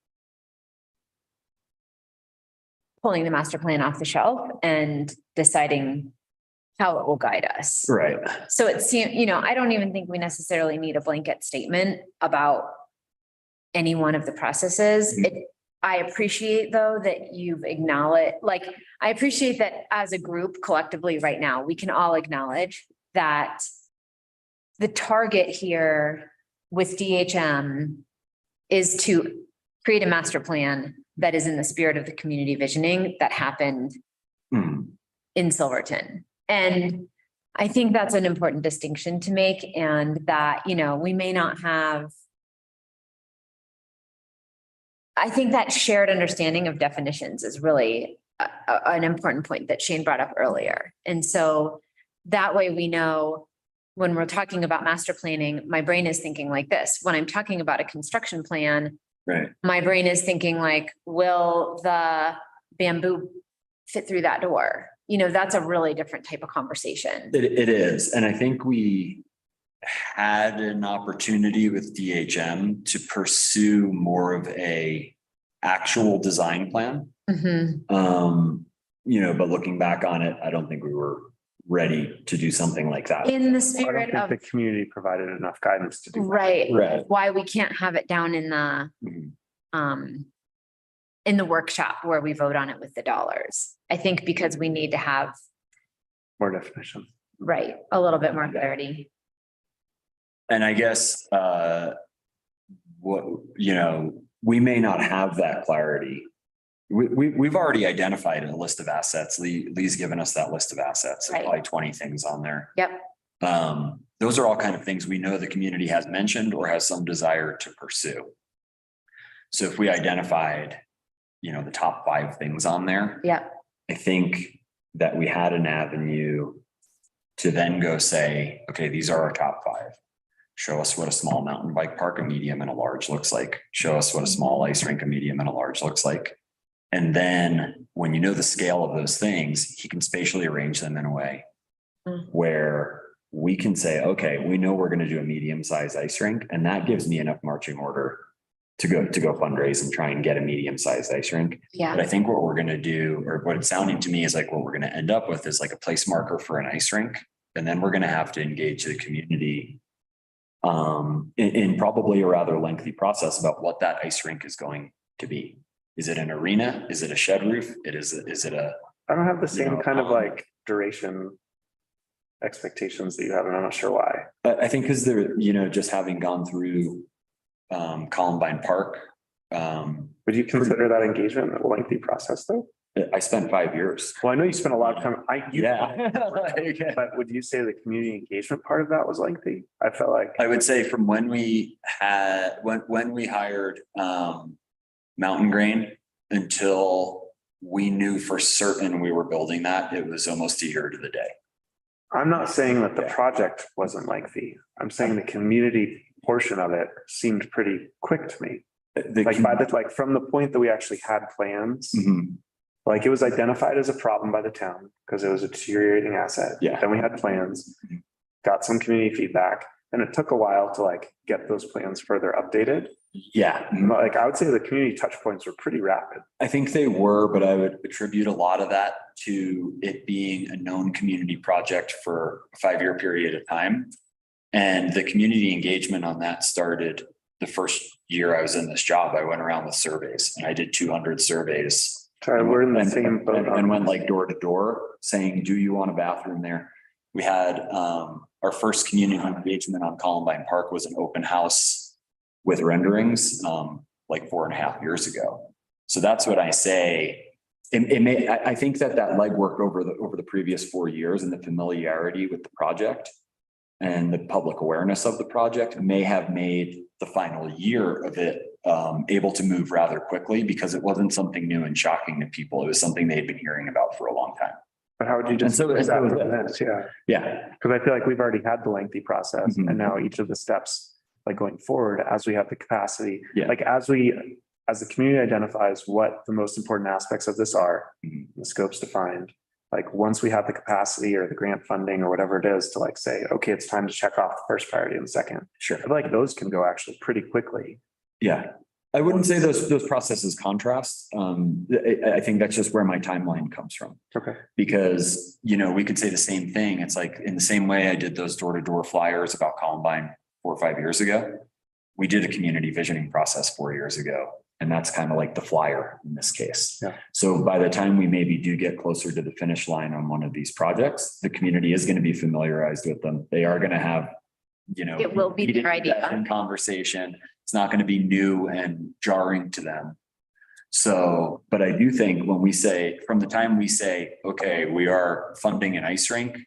pulling the master plan off the shelf and deciding how it will guide us. Right. So it seems, you know, I don't even think we necessarily need a blanket statement about any one of the processes. I appreciate though that you've acknowledged, like, I appreciate that as a group collectively right now, we can all acknowledge that the target here with DHM is to create a master plan that is in the spirit of the community visioning that happened in Silverton. And I think that's an important distinction to make, and that, you know, we may not have. I think that shared understanding of definitions is really an important point that Shane brought up earlier. And so that way we know when we're talking about master planning, my brain is thinking like this. When I'm talking about a construction plan, Right. my brain is thinking like, will the bamboo fit through that door? You know, that's a really different type of conversation. It is. And I think we had an opportunity with DHM to pursue more of a actual design plan. You know, but looking back on it, I don't think we were ready to do something like that. In the I spirit don't of, think the community provided enough guidance to do that. right, Right. why we can't have it down in the, in the workshop where we vote on it with the dollars. I think because we need to have, More definition. right, a little bit more clarity. And I guess, what, you know, we may not have that clarity. We've already identified a list of assets. Lee's given us that list of assets. There's Right. probably 20 things on there. Yep. Those are all kind of things we know the community has mentioned or has some desire to pursue. So if we identified, you know, the top 5 things on there, Yep. I think that we had an avenue to then go say, okay, these are our top 5. Show us what a small mountain bike park, a medium and a large looks like. Show us what a small ice rink, a medium and a large looks like. And then when you know the scale of those things, he can spatially arrange them in a way where we can say, okay, we know we're going to do a medium-sized ice rink, and that gives me enough marching order to go fundraise and try and get a medium-sized ice rink. Yeah. But I think what we're going to do, or what it's sounding to me is like what we're going to end up with is like a place marker for an ice rink. And then we're going to have to engage the community in probably a rather lengthy process about what that ice rink is going to be. Is it an arena? Is it a shed roof? Is it a? I don't have the same know, kind of like duration expectations that you have, and I'm not sure why. I think because they're, you know, just having gone through Columbine Park. Would you consider that engagement a lengthy process though? I spent 5 years. Well, I know you spent a lot of time. Yeah. But would you say the community engagement part of that was lengthy? I felt like. I would say from when we had, when we hired Mountain Grain until we knew for certain we were building that, it was almost a year to the day. I'm not saying that the project wasn't lengthy. I'm saying the community portion of it seemed pretty quick to me. Like from the point that we actually had plans, like it was identified as a problem by the town because it was a deteriorating asset. Yeah. Then we had plans, got some community feedback, and it took a while to like get those plans further updated. Yeah. Like I would say the community touch points were pretty rapid. I think they were, but I would attribute a lot of that to it being a known community project for a 5-year period of time. And the community engagement on that started the first year I was in this job. I went around with surveys and I did 200 surveys. Sorry, we're in the same boat. And went like door to door saying, do you want a bathroom there? We had our first community engagement on Columbine Park was an open house with renderings like 4.5 years ago. So that's what I say. I think that legwork over the previous 4 years and the familiarity with the project and the public awareness of the project may have made the final year of it able to move rather quickly because it wasn't something new and shocking to people. It was something they'd been hearing about for a long time. But how would you just? Yeah. Yeah. Because I feel like we've already had the lengthy process and now each of the steps, like going forward, as we have the capacity, like as the community identifies what the most important aspects of this are, the scope's defined, Like, once we have the capacity or the grant funding or whatever it is to like say, okay, it's time to check off the first priority and the second. Sure. I feel like those can go actually pretty quickly. Yeah. I wouldn't say those processes contrast. I think that's just where my timeline comes from. Okay. Because, you know, we could say the same thing. It's like in the same way I did those door-to-door flyers about Columbine 4 or 5 years ago. We did a community visioning process 4 years ago. And that's kind of like the flyer in this case. Yeah. So by the time we maybe do get closer to the finish line on one of these projects, the community is going to be familiarized with them. They are going to have, you know, It will be their idea. in conversation. It's not going to be new and jarring to them. So, but I do think when we say, from the time we say, okay, we are funding an ice rink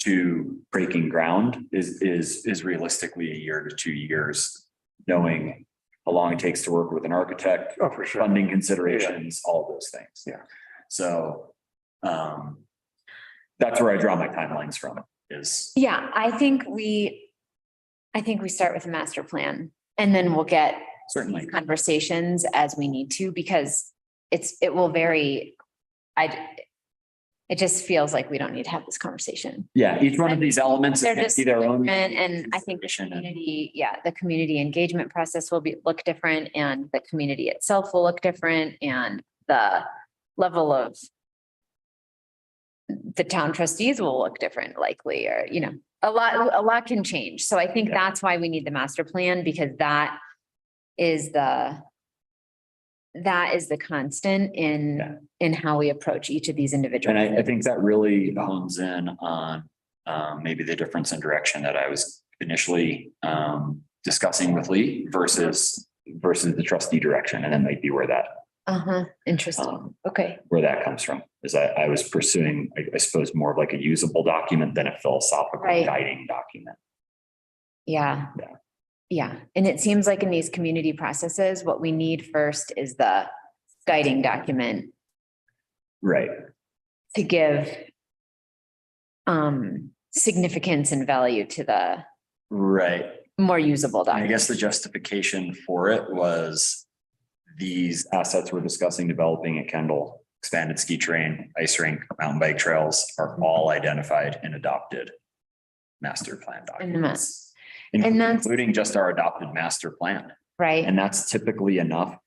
to breaking ground is realistically 1 year to 2 years, knowing how long it takes to work with an architect, Oh, for sure. funding considerations, all of those things. Yeah. So, that's where I draw my timelines from is. Yeah, I think we start with a master plan and then we'll get Certainly. conversations as we need to, because it will vary. It just feels like we don't need to have this conversation. Yeah, each one of these elements is They're going to just be their own. And I think the community, the community engagement process will look different, and the community itself will look different, and the level of the town trustees will look different likely, or, you know, a lot can change. So I think Yeah. that's why we need the master plan, because that is the constant in how we approach each of these individual. And I think that really hones in on maybe the difference in direction that I was initially discussing with Lee versus the trustee direction. And that might be where that Interesting. Okay. where that comes from. Is I was pursuing, I suppose, more of like a usable document than a philosophical Right. guiding document. Yeah. Yeah. Yeah. And it seems like in these community processes, what we need first is the guiding document Right. to give significance and value to the Right. more usable I document. guess the justification for it was these assets we're discussing developing at Kendall, expanded ski train, ice rink, mountain bike trails are all identified and adopted master plan documents. And that's- Including just our adopted master plan. Right. And that's typically enough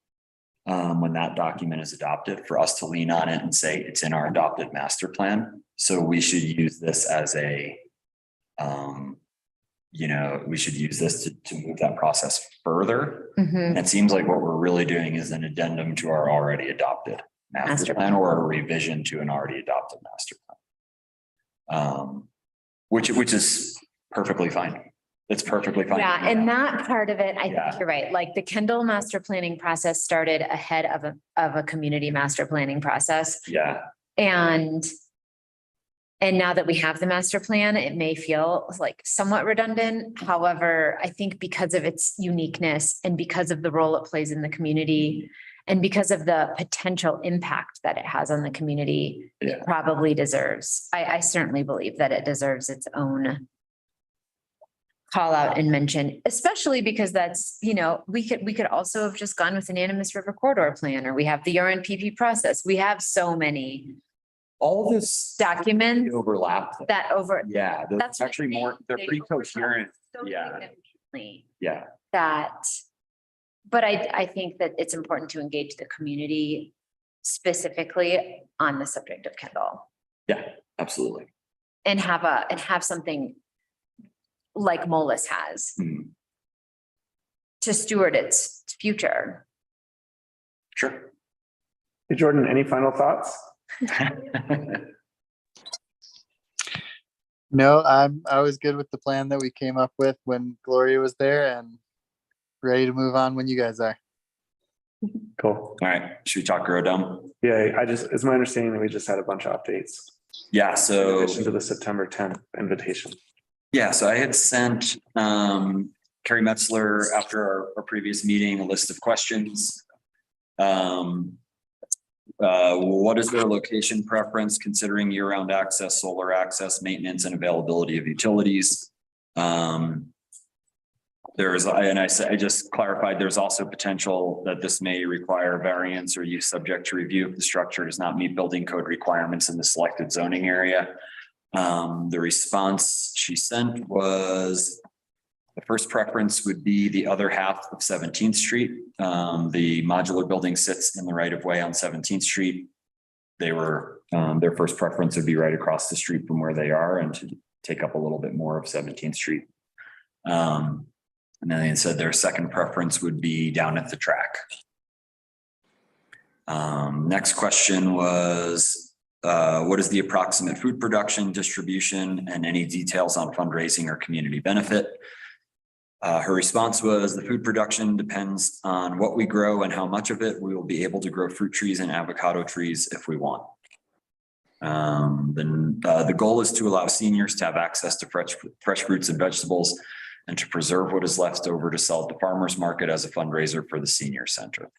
when that document is adopted for us to lean on it and say it's in our adopted master plan. So we should use this as a, we should use this to move that process further. Mhm. And it seems like what we're really doing is an addendum to our already adopted master Master plan or a revision to an already adopted master plan. Which is perfectly fine. It's perfectly fine. Yeah, and that part of it, I Yeah. think you're right. Like the Kendall master planning process started ahead of a community master planning process. Yeah, And now that we have the master plan, it may feel like somewhat redundant. However, I think because of its uniqueness and because of the role it plays in the community and because of the potential impact that it has on the community, Yeah. it probably deserves, I certainly believe that it deserves its own call out and mention, especially because that's, we could also have just gone with an Animas River Corridor plan, or we have the RNPP process. We have so many all this documents overlap. that over. Yeah, That's that's actually more, they're pretty coherent. so Yeah. significantly Yeah, That, but I think that it's important to engage the community specifically on the subject of Kendall yeah, absolutely. and have something like Moelis has Hmm, to steward its future. Sure. Hey, Jordan, any final thoughts? No, I was good with the plan that we came up with when Gloria was there and ready to move on when you guys are. Cool. All right, should we talk Grow Dome? Yeah, it's my understanding that we just had a bunch of updates Yeah, in so. addition to the September 10th invitation. Yeah, so I had sent Carrie Metzler after our previous meeting, a list of questions. What is their location preference considering year-round access, solar access, maintenance and availability of utilities? I just clarified, there's also potential that this may require variance or use subject to review if the structure does not meet building code requirements in the selected zoning area. The response she sent was the first preference would be the other half of 17th Street. The modular building sits in the right of way on 17th Street. They were, their first preference would be right across the street from where they are and to take up a little bit more of 17th Street. And then they said their second preference would be down at the track. Next question was, what is the approximate food production, distribution, and any details on fundraising or community benefit? Her response was the food production depends on what we grow and how much of it. We will be able to grow fruit trees and avocado trees if we want. The goal is to allow seniors to have access to fresh fruits and vegetables and to preserve what is left over to sell at the farmer's market as a fundraiser for the senior center.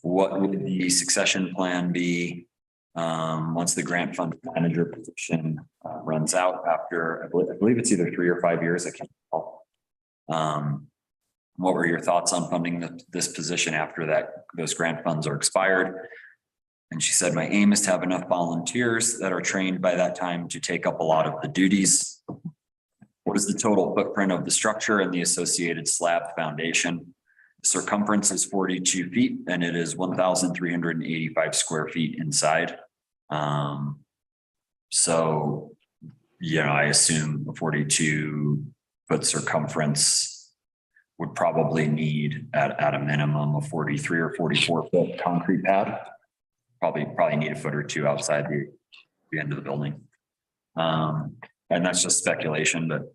What would the succession plan be once the grant fund manager position runs out after, I believe it's either 3 or 5 years, I can't recall. What were your thoughts on funding this position after those grant funds are expired? And she said, my aim is to have enough volunteers that are trained by that time to take up a lot of the duties. What is the total footprint of the structure and the associated slab foundation? The circumference is 42 feet and it is 1,385 square feet inside. So, I assume a 42-foot circumference would probably need at a minimum a 43 or 44-foot concrete pad. Probably need a foot or two outside the end of the building. And that's just speculation, but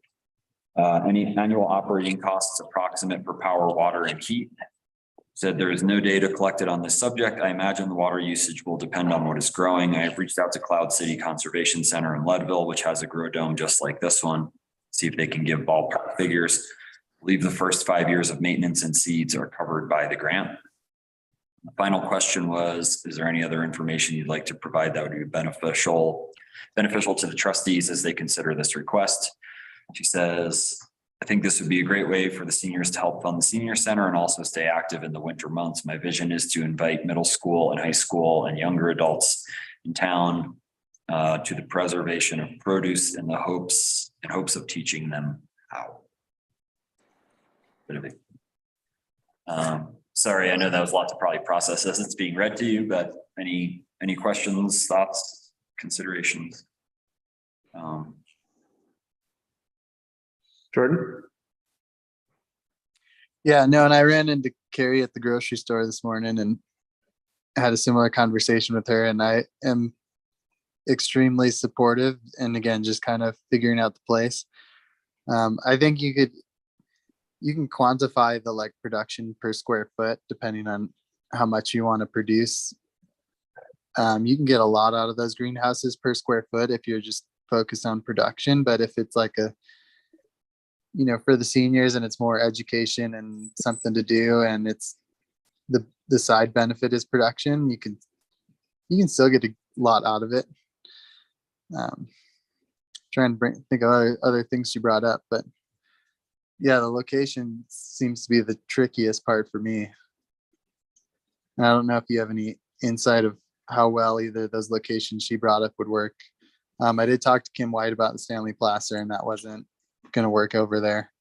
any annual operating costs approximate for power, water, and heat. Said there is no data collected on this subject. I imagine the water usage will depend on what is growing. I have reached out to Cloud City Conservation Center in Leadville, which has a grow dome just like this one. See if they can give ballpark figures. I believe the first 5 years of maintenance and seeds are covered by the grant. The final question was, is there any other information you'd like to provide that would be beneficial to the trustees as they consider this request? She says, I think this would be a great way for the seniors to help fund the senior center and also stay active in the winter months. My vision is to invite middle school and high school and younger adults in town to the preservation of produce in hopes of teaching them how. Bit of it. Sorry, I know that was a lot to probably process as it's being read to you, but any questions, thoughts, considerations? Jordan? Yeah, no, and I ran into Carrie at the grocery store this morning and had a similar conversation with her, and I am extremely supportive and again just kind of figuring out the place. I think you can quantify the production per square foot depending on how much you want to produce. You can get a lot out of those greenhouses per square foot if you're just focused on production, but if it's for the seniors and it's more education and something to do and it's the side benefit is production, you can still get a lot out of it. Trying to think of other things you brought up, but yeah, the location seems to be the trickiest part for me. And I don't know if you have any insight of how well either of those locations she brought up would work. I did talk to Kim White about the Stanley Placer and that wasn't going to work over there.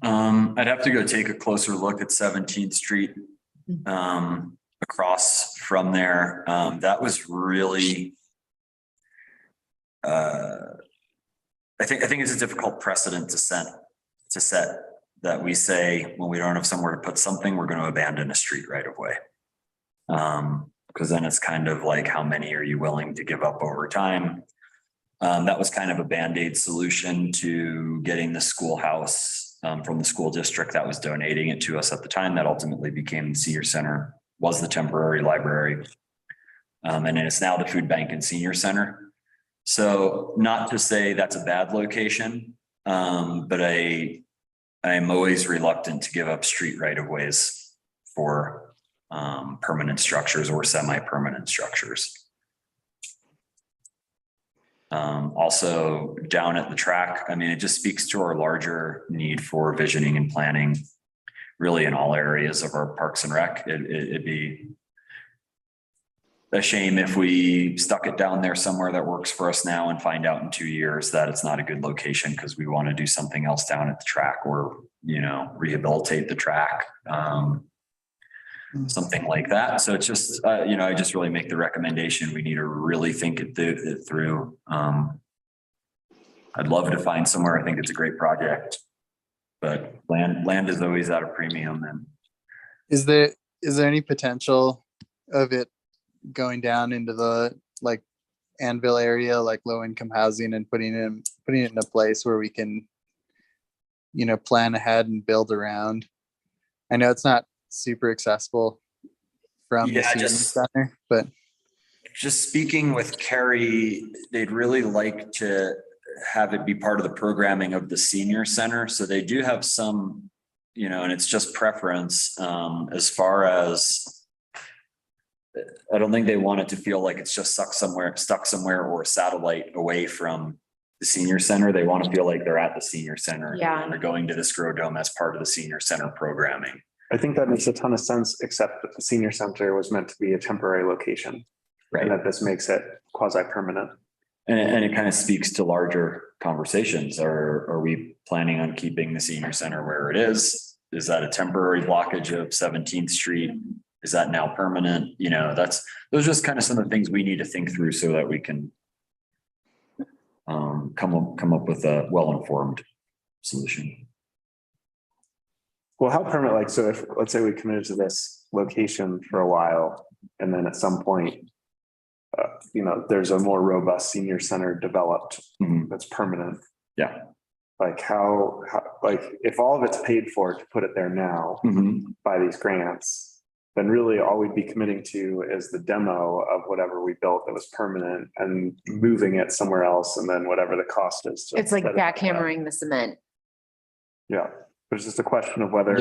I'd have to go take a closer look at 17th Street across from there. That was really, I think it's a difficult precedent to set that we say when we don't have somewhere to put something, we're going to abandon a street right away. Because then it's kind of like, how many are you willing to give up over time? That was kind of a Band-Aid solution to getting the schoolhouse from the school district that was donating it to us at the time. That ultimately became the senior center, was the temporary library. And it's now the food bank and senior center. So not to say that's a bad location, but I'm always reluctant to give up street right of ways for permanent structures or semi-permanent structures. Also down at the track, I mean, it just speaks to our larger need for visioning and planning really in all areas of our parks and rec. It'd be a shame if we stuck it down there somewhere that works for us now and find out in 2 years that it's not a good location because we want to do something else down at the track or, you know, rehabilitate the track. Something like that. So it's just, you know, I just really make the recommendation. We need to really think it through. I'd love to find somewhere. I think it's a great project, but land is always at a premium. And Is there any potential of it going down into the like Anvil area, like low income housing, and putting it in a place where we can, you know, plan ahead and build around? I know it's not super accessible from the senior center, but just speaking with Carrie, they'd really like to have it be part of the programming of the senior center. So they do have some, you know, and it's just preference as far as I don't think they want it to feel like it's just stuck somewhere or a satellite away from the senior center. They want to feel like they're at the senior center. Yeah. And they're going to the Scro Dome as part of the senior center programming. I think that makes a ton of sense, except that the senior center was meant to be a temporary location. Right. And that this makes it quasi-permanent. And it kind of speaks to larger conversations. Are we planning on keeping the senior center where it is? Is that a temporary blockage of 17th Street? Is that now permanent? You know, those are just kind of some of the things we need to think through so that we can come up with a well-informed solution. Well, how permanent, like, so if, let's say we committed to this location for a while, and then at some point, you know, there's a more robust senior center developed that's permanent. Yeah. Like how, like if all of it's paid for to put it there now by these grants, then really all we'd be committing to is the demo of whatever we built that was permanent and moving it somewhere else. And then whatever the cost is. It's like jackhammering the cement. Yeah. There's just a question of whether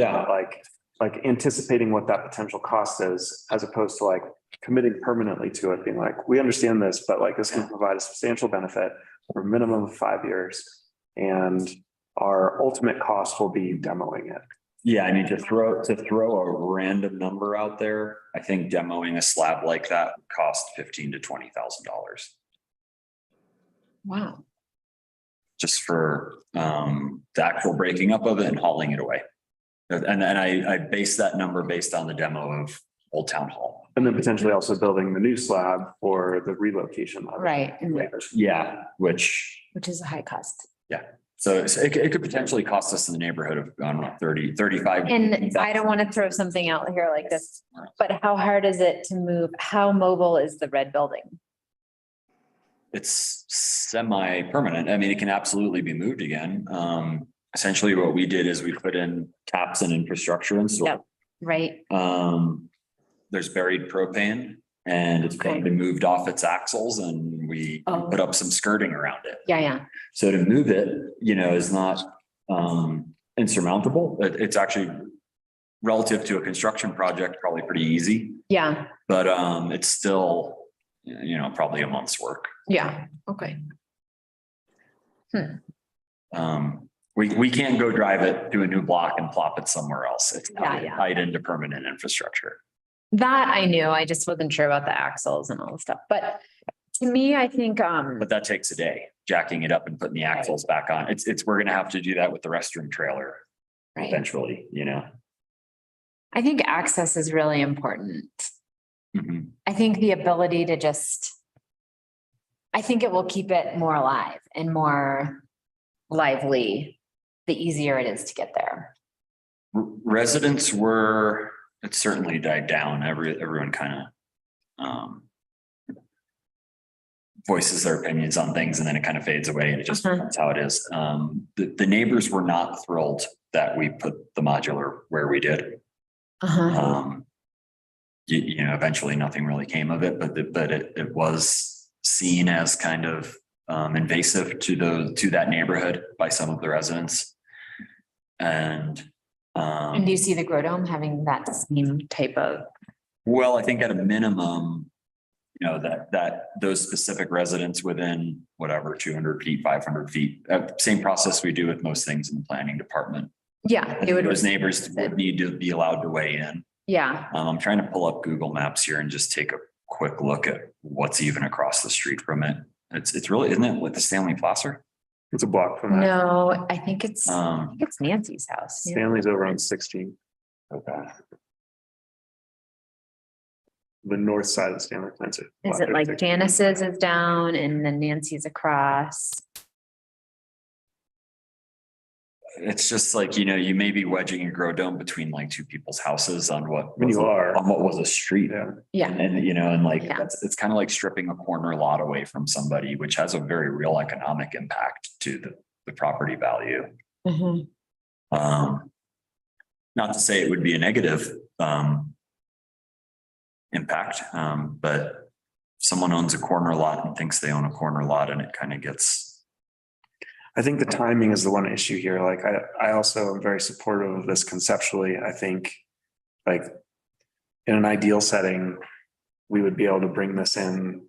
like anticipating what that potential cost is, as opposed to like committing permanently to it, being like, we understand this, but like this can provide a substantial benefit for a minimum of 5 years. And our ultimate cost will be demoing it. Yeah, I mean, to throw a random number out there, I think demoing a slab like that would cost $15,000 to $20,000. Wow. Just for the actual breaking up of it and hauling it away. And I base that number based on the demo of Old Town Hall. And then potentially also building the new slab for the relocation of it. Right. Yeah, which is a high cost. Yeah. So it could potentially cost us in the neighborhood of, I don't know, 30, 35. And I don't want to throw something out here like this, but how hard is it to move? How mobile is the red building? It's semi-permanent. I mean, it can absolutely be moved again. Essentially what we did is we put in caps and infrastructure and so. Yep. Right. There's buried propane and it's been moved off its axles and we put up some skirting around it. Yeah. So to move it, you know, is not insurmountable. It's actually relative to a construction project, probably pretty easy. Yeah. But it's still, you know, probably a month's work. Yeah. Okay. We can't go drive it to a new block and plop it somewhere else. It's Yeah. tied into permanent infrastructure. That I knew. I just wasn't sure about the axles and all the stuff. But to me, I think But that takes a day, jacking it up and putting the axles back on. We're gonna have to do that with the restroom trailer eventually, you know. I think access is really important. I think the ability to I think it will keep it more alive and more lively, the easier it is to get there. Residents it certainly died down. Everyone kind of voices their opinions on things and then it kind of fades away and it just that's how it is. The neighbors were not thrilled that we put the modular where we did. You know, eventually nothing really came of it, but it was seen as kind of invasive to that neighborhood by some of the residents. And do you see the Grow Dome having that same type of? Well, I think at a minimum, you know, that those specific residents within whatever, 200 feet, 500 feet, same process we do with most things in the planning department. Yeah, it would. Those neighbors would need to be allowed to weigh in. Yeah, I'm trying to pull up Google Maps here and just take a quick look at what's even across the street from it. It's really, isn't it with the Stanley Placer? It's a block from that. no, I think it's Um, Nancy's house. Yeah. Stanley's over on 16, okay. the north side of Stanley plants it. Is it like Janice's is down and then Nancy's across? It's just like, you know, you may be wedging a grow dome between like two people's houses on what. When you was a- are. On what was a street. Yeah, Yeah, And, you know, and like, Yeah. it's kind of like stripping a corner lot away from somebody, which has a very real economic impact to the property value. Mhm. Not to say it would be a negative, impact, but if someone owns a corner lot and thinks they own a corner lot and it kind of gets. I think the timing is the one issue here. Like, I also am very supportive of this conceptually. I think like in an ideal setting, we would be able to bring this in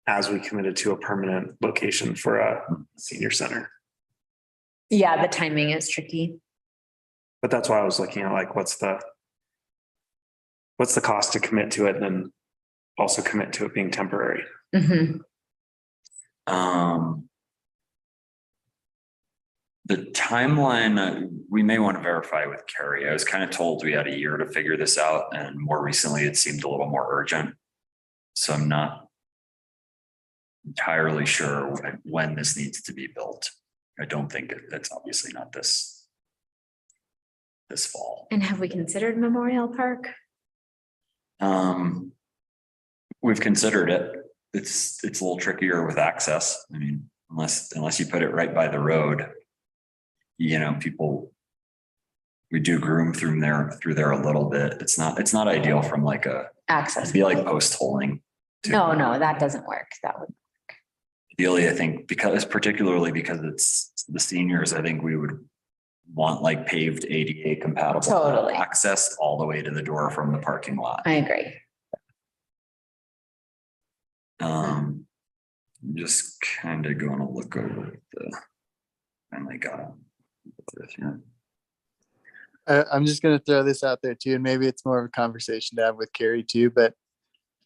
as we committed to a permanent location for a senior center. Yeah, the timing is tricky. But that's why I was looking at like, what's the cost to commit to it and then also commit to it being temporary? Mhm. The timeline, we may want to verify with Carrie. I was kind of told we had a year to figure this out, and more recently it seemed a little more urgent. So I'm not entirely sure when this needs to be built. I don't think it's obviously not this fall. And have we considered Memorial Park? We've considered it. It's a little trickier with access. I mean, unless you put it right by the road. You know, we do groom through there a little bit. It's not ideal from like Access. it'd be like post holing. No, that doesn't work. That would. Ideally, I think particularly because it's the seniors, I think we would want like paved ADA compatible. Totally. Access all the way to the door from the parking lot. I agree. I'm just kind of going to look over finally got it. I'm just gonna throw this out there too, and maybe it's more of a conversation to have with Carrie too, but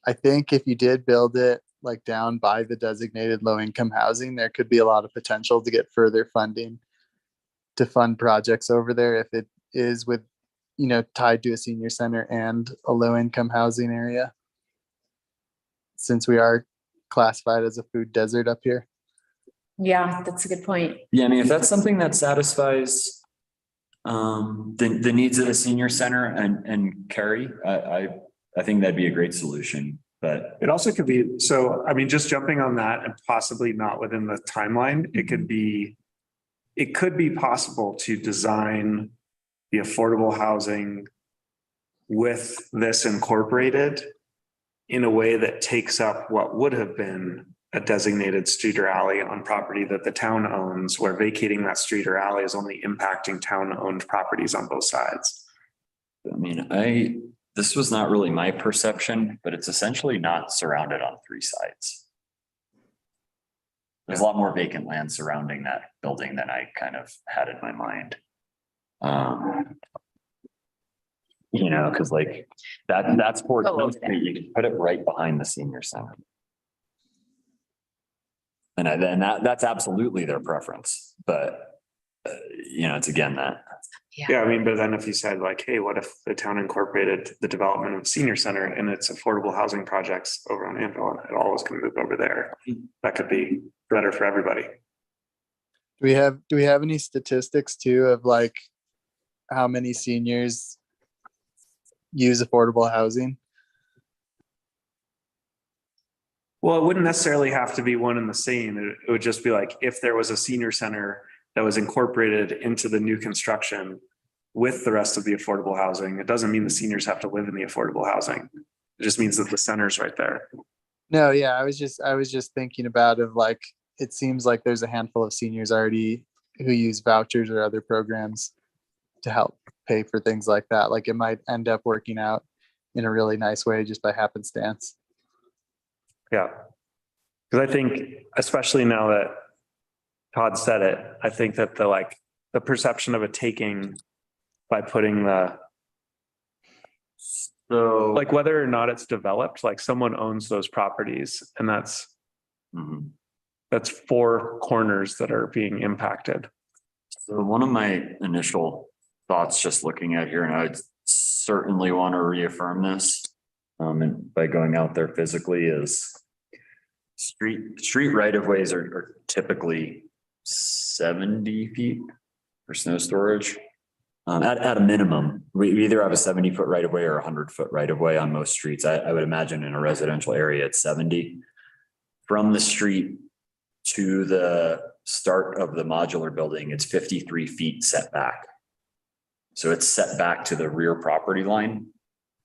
I think if you did build it like down by the designated low income housing, there could be a lot of potential to get further funding to fund projects over there if it is with, you know, tied to a senior center and a low income housing area. Since we are classified as a food desert up here. Yeah, that's a good point. Yeah, I mean, if that's something that satisfies the needs of the senior center and Carrie, I think that'd be a great solution, but It also could be, so, I mean, just jumping on that and possibly not within the timeline, it could be possible to design the affordable housing with this incorporated in a way that takes up what would have been a designated street or alley on property that the town owns, where vacating that street or alley is only impacting town-owned properties on both sides. I mean, this was not really my perception, but it's essentially not surrounded on three sides. There's a lot more vacant land surrounding that building than I kind of had in my mind. You know, because like that's for you can put it right behind the senior center. And then that's absolutely their preference, but you know, it's again that. Yeah, I mean, but then if you said like, hey, what if the town incorporated the development of a senior center and its affordable housing projects over on Anvil and it all was gonna move over there? That could be better for everybody. Do we have any statistics too of like how many seniors use affordable housing? Well, it wouldn't necessarily have to be one and the same. It would just be like, if there was a senior center that was incorporated into the new construction with the rest of the affordable housing, it doesn't mean the seniors have to live in the affordable housing. It just means that the center's right there. No, yeah, I was just thinking about of like, it seems like there's a handful of seniors already who use vouchers or other programs to help pay for things like that. Like it might end up working out in a really nice way just by happenstance. Yeah. Because I think, especially now that Todd said it, I think that the perception of a taking by putting So. like whether or not it's developed, like someone owns those properties and Mhm. that's four corners that are being impacted. So one of my initial thoughts, just looking at here, and I'd certainly want to reaffirm this. And by going out there physically is street right of ways are typically 70 feet for snow storage. At a minimum, we either have a 70-foot right of way or a 100-foot right of way on most streets. I would imagine in a residential area it's 70. From the street to the start of the modular building, it's 53 feet setback. So it's set back to the rear property line.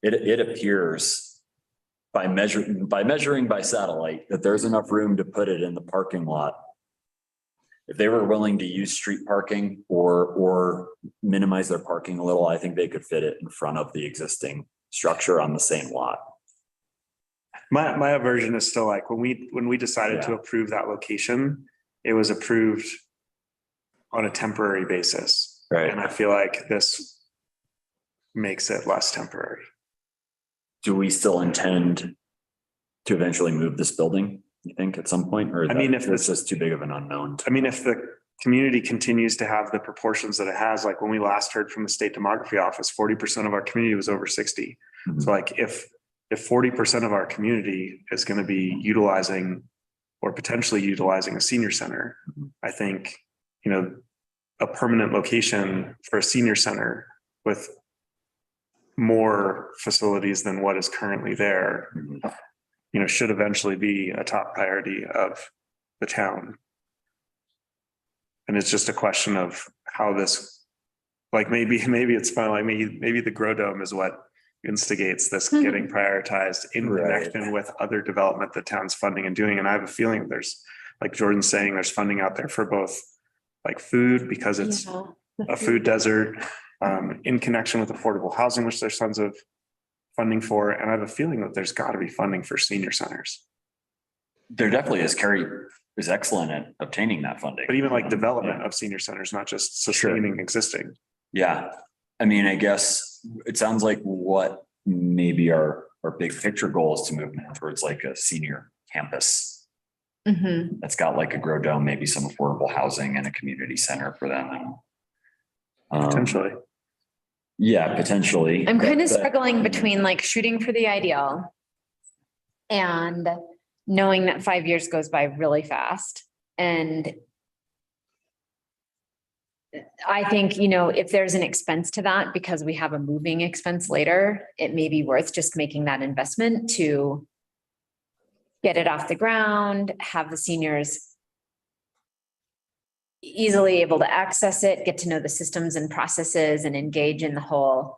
It appears by measuring by satellite that there's enough room to put it in the parking lot. If they were willing to use street parking or minimize their parking a little, I think they could fit it in front of the existing structure on the same lot. My aversion is still like when we decided to Yeah. approve that location, it was approved on a temporary basis. Right. And I feel like this makes it less temporary. Do we still intend to eventually move this building, you think, at some point? Or is I mean, that- if it's just too big of an unknown? I mean, if the community continues to have the proportions that it has, like when we last heard from the state demography office, 40% of our community was over 60. Mhm. So like if 40% of our community is going to be utilizing or potentially utilizing a senior center, Mhm. I think, a permanent location for a senior center with more facilities than what is currently there, Mhm. should eventually be a top priority of the town. And it's just a question of how this, like maybe it's fun, like maybe the Grow Dome is what instigates this getting prioritized in Right. connection with other development that town's funding and doing. And I have a feeling there's, like Jordan's saying, there's funding out there for both like food, because it's a food desert, in connection with affordable housing, which there's tons of funding for. And I have a feeling that there's got to be funding for senior centers, There definitely is. Carrie is excellent at obtaining that funding. but even like development of senior centers, not just sustaining existing. Yeah, I mean, I guess it sounds like what maybe our big picture goal is to move more towards like a senior campus Mhm. that's got like a grow dome, maybe some affordable housing and a community center for them. And, Potentially. yeah, potentially. I'm kind of But- struggling between like shooting for the ideal and knowing that 5 years goes by really fast. And I think, if there's an expense to that, because we have a moving expense later, it may be worth just making that investment to get it off the ground, have the seniors easily able to access it, get to know the systems and processes and engage in the whole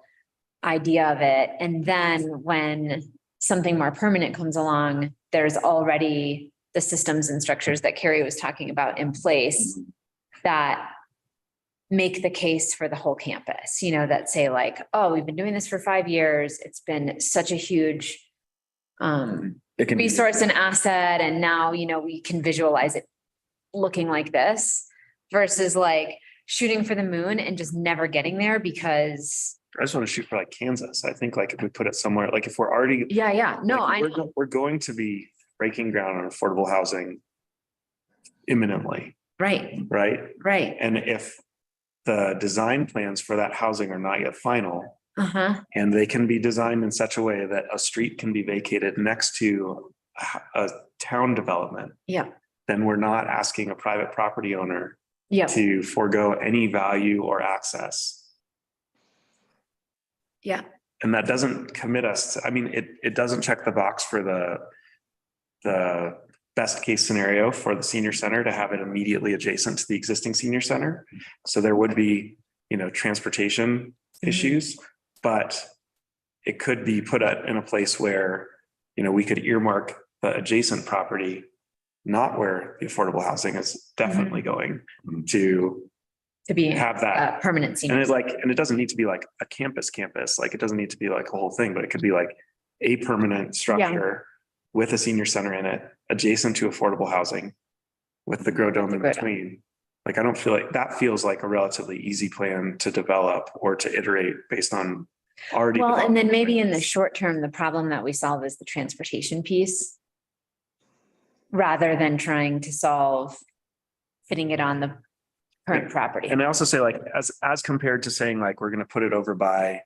idea of it. And then when something more permanent comes along, there's already the systems and structures that Carrie was talking about in place that make the case for the whole campus, that say like, oh, we've been doing this for 5 years. It's been such a huge It can be- resource and asset. And now, we can visualize it looking like this versus like shooting for the moon and just never getting there because. I just want to shoot for like Kansas. I think like if we put it somewhere, like if we're already. Yeah. No, like, I we're know. we're going to be breaking ground on affordable housing imminently, Right. right? And if the design plans for that housing are not yet final, Uh-huh. and they can be designed in such a way that a street can be vacated next to a town development. Yeah. Then we're not asking a private property owner Yeah. to forego any value or access. Yeah. And that doesn't commit us to, I mean, it doesn't check the box for the best case scenario for the senior center to have it immediately adjacent to the existing senior center. So there would be, transportation issues, but it could be put in a place where, we could earmark the adjacent property, not where the affordable housing is definitely going to To be have that. permanent And senior. it doesn't need to be like a campus, like it doesn't need to be like a whole thing, but it could be like a permanent structure with a senior center in it, adjacent to affordable housing, with the grow dome in Grow dome. between. Like, I don't feel like that feels like a relatively easy plan to develop or to iterate based on already. Well, and then developed maybe in the plans. short term, the problem that we solve is the transportation piece. Rather than trying to solve fitting it on the current property. And I also say, like, as compared to saying like, we're gonna put it over by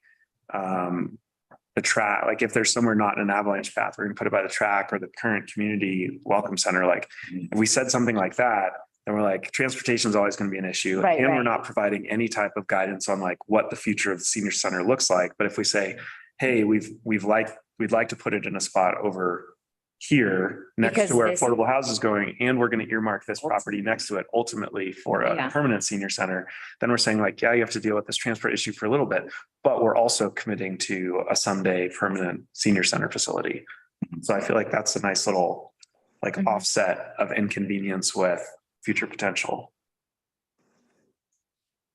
the track, like if there's somewhere not an avalanche path, we're gonna put it by the track or the current community welcome center. Like, if we said something like that, then we're like, transportation is always gonna be an issue. Right, And we're right. not providing any type of guidance on like what the future of the senior center looks like. But if we say, hey, we'd like to put it in a spot over here next Because to where this- affordable house is going, and we're going to earmark this property next to it ultimately for Yeah. a permanent senior center, then we're saying like, yeah, you have to deal with this transport issue for a little bit, but we're also committing to a someday permanent senior center facility. So I feel like that's a nice little like Mhm. offset of inconvenience with future potential.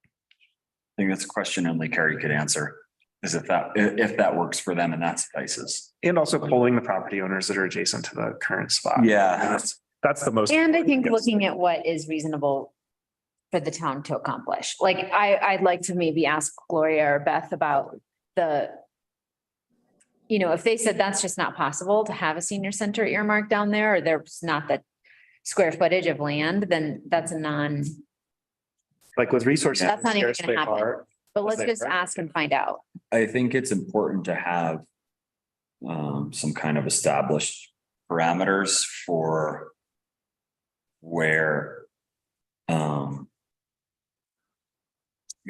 I think that's a question only Carrie could answer, is if that works for them and that suffices. And also polling the property owners that are adjacent to the current spot. Yeah. And that's the most. And I think Yes. looking at what is reasonable for the town to accomplish. Like, I'd like to maybe ask Gloria or Beth about if they said that's just not possible to have a senior center earmarked down there, or there's not the square footage of land, then that's a Like with resources. That's not even scarce gonna they happen. are, but Is let's that just correct? ask and find out. I think it's important to have some kind of established parameters for where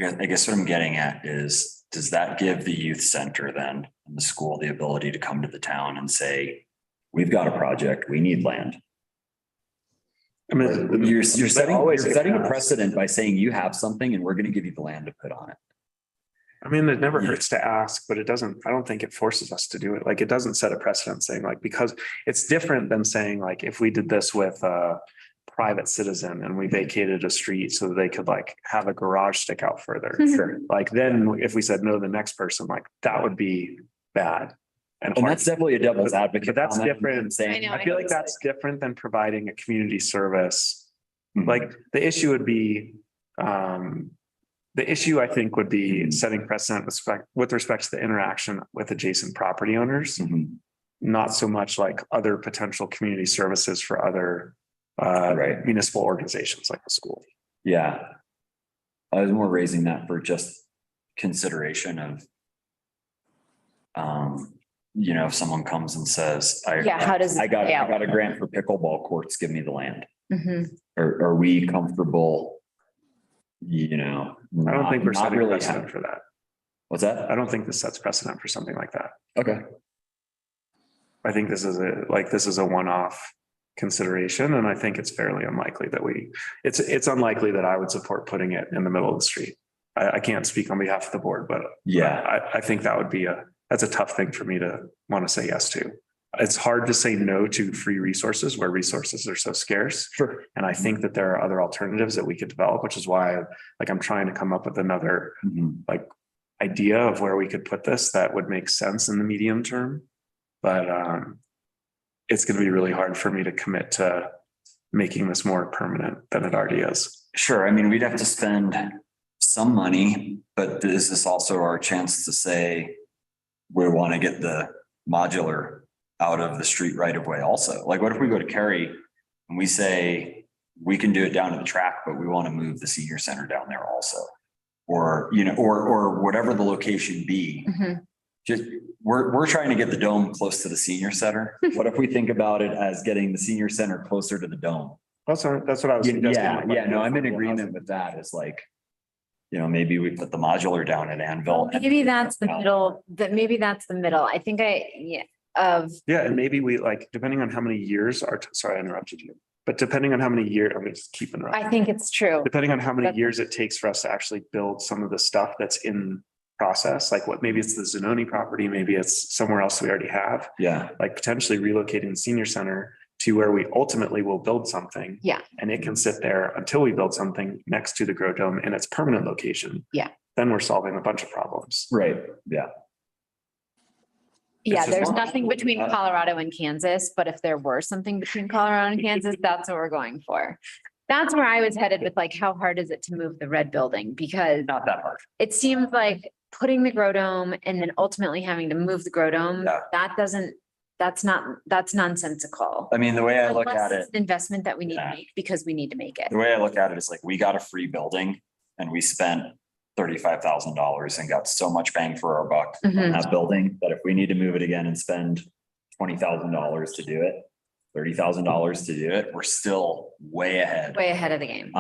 yeah, I guess what I'm getting at is, does that give the youth center then and the school the ability to come to the town and say, we've got a project, we need land? I mean, You're they setting always a have. precedent by saying you have something and we're going to give you the land to put on it. I mean, it never Yeah. hurts to ask, but I don't think it forces us to do it. Like, it doesn't set a precedent saying like, because it's different than saying like, if we did this with a private citizen and we vacated a street so that they could like have a garage stick out further. Sure. Like, then if we said no to the next person, like that would be bad. And hard. that's definitely a devil's advocate. But that's comment, different. saying- I know. I feel like that's different than providing a community service. Mhm. Like, the issue would be, the issue I think would be setting precedent with respect to the interaction with adjacent property owners, Mhm. not so much like other potential community services for other Right. municipal organizations like the school. Yeah. I was more raising that for just consideration of, if someone comes and says, Yeah, how does it I got play out? a grant for pickleball courts, give me the land. Mhm. Are we comfortable? I don't think we're not setting really precedent have- for that. What's that? I don't think this sets precedent for something like that. Okay. I think this is a one-off consideration, and I think it's fairly unlikely that it's unlikely that I would support putting it in the middle of the street. I can't speak on behalf of the board, but Yeah. I think that would be that's a tough thing for me to want to say yes to. It's hard to say no to free resources where resources are so scarce. Sure. And I think that there are other alternatives that we could develop, which is why I'm trying to come up with another Mhm. idea of where we could put this that would make sense in the medium term. But it's going to be really hard for me to commit to making this more permanent than it already is. Sure. I mean, we'd have to spend some money, but is this also our chance to say we want to get the modular out of the street right of way also? Like, what if we go to Cary and we say we can do it down to the track, but we want to move the senior center down there also? Or, or whatever the location be. Mhm. Just, we're trying to get the dome close to the senior center. What if we think about it as getting the senior center closer to the dome? That's what I was suggesting. No, I'm in agreement with that. It's like, maybe we put the modular down at Anvil. Maybe that's the middle, I think Yeah, and maybe we depending on how many years sorry, I interrupted you. But depending on how many years, I'm gonna just keep interrupting. I think it's true. Depending on how many That's- years it takes for us to actually build some of the stuff that's in process, maybe it's the Zanoni property, maybe it's somewhere else we already have, Yeah, potentially relocating the senior center to where we ultimately will build something. Yeah. And it can sit there until we build something next to the grow dome in its permanent location. Yeah. Then we're solving a bunch of problems. right. Yeah. Yeah, just there's one. nothing between Colorado and Kansas, but if there were something between Colorado and Kansas, that's what we're going for. That's where I was headed with like, how hard is it to move the red building? Because Not that hard. it seems like putting the grow dome and then ultimately having to move the grow dome, Yeah. that's nonsensical. I mean, the way I look Unless at it, it's an investment that we need to Yeah. make because we need to make it. the way I look at it is like, we got a free building and we spent $35,000 and got so much bang for our buck on Mhm. that building, that if we need to move it again and spend $20,000 to do it, $30,000 to do it, we're still way ahead. Way ahead of the game.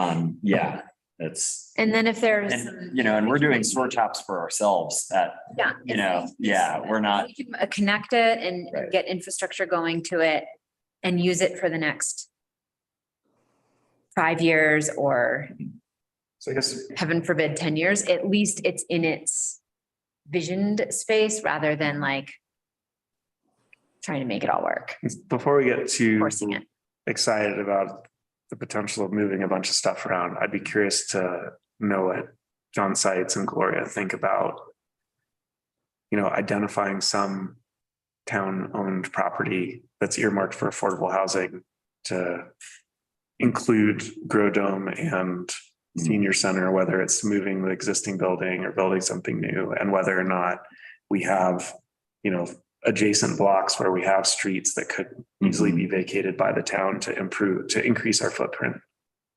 Yeah, it's, And then if there's. and, you know, and we're doing store taps for ourselves at, Yeah. you know, yeah, we're not, We can, connect it and Right. get infrastructure going to it and use it for the next 5 years or So I guess, heaven forbid, 10 years, at least it's in its visioned space rather than like trying to make it all work, before we get too forcing it. excited about the potential of moving a bunch of stuff around, I'd be curious to know what John Seitz and Gloria think about, identifying some town-owned property that's earmarked for affordable housing to include Grow Dome and senior center, whether it's moving the existing building or building something new, and whether or not we have, adjacent blocks where we have streets that could easily be vacated by the town to increase our footprint.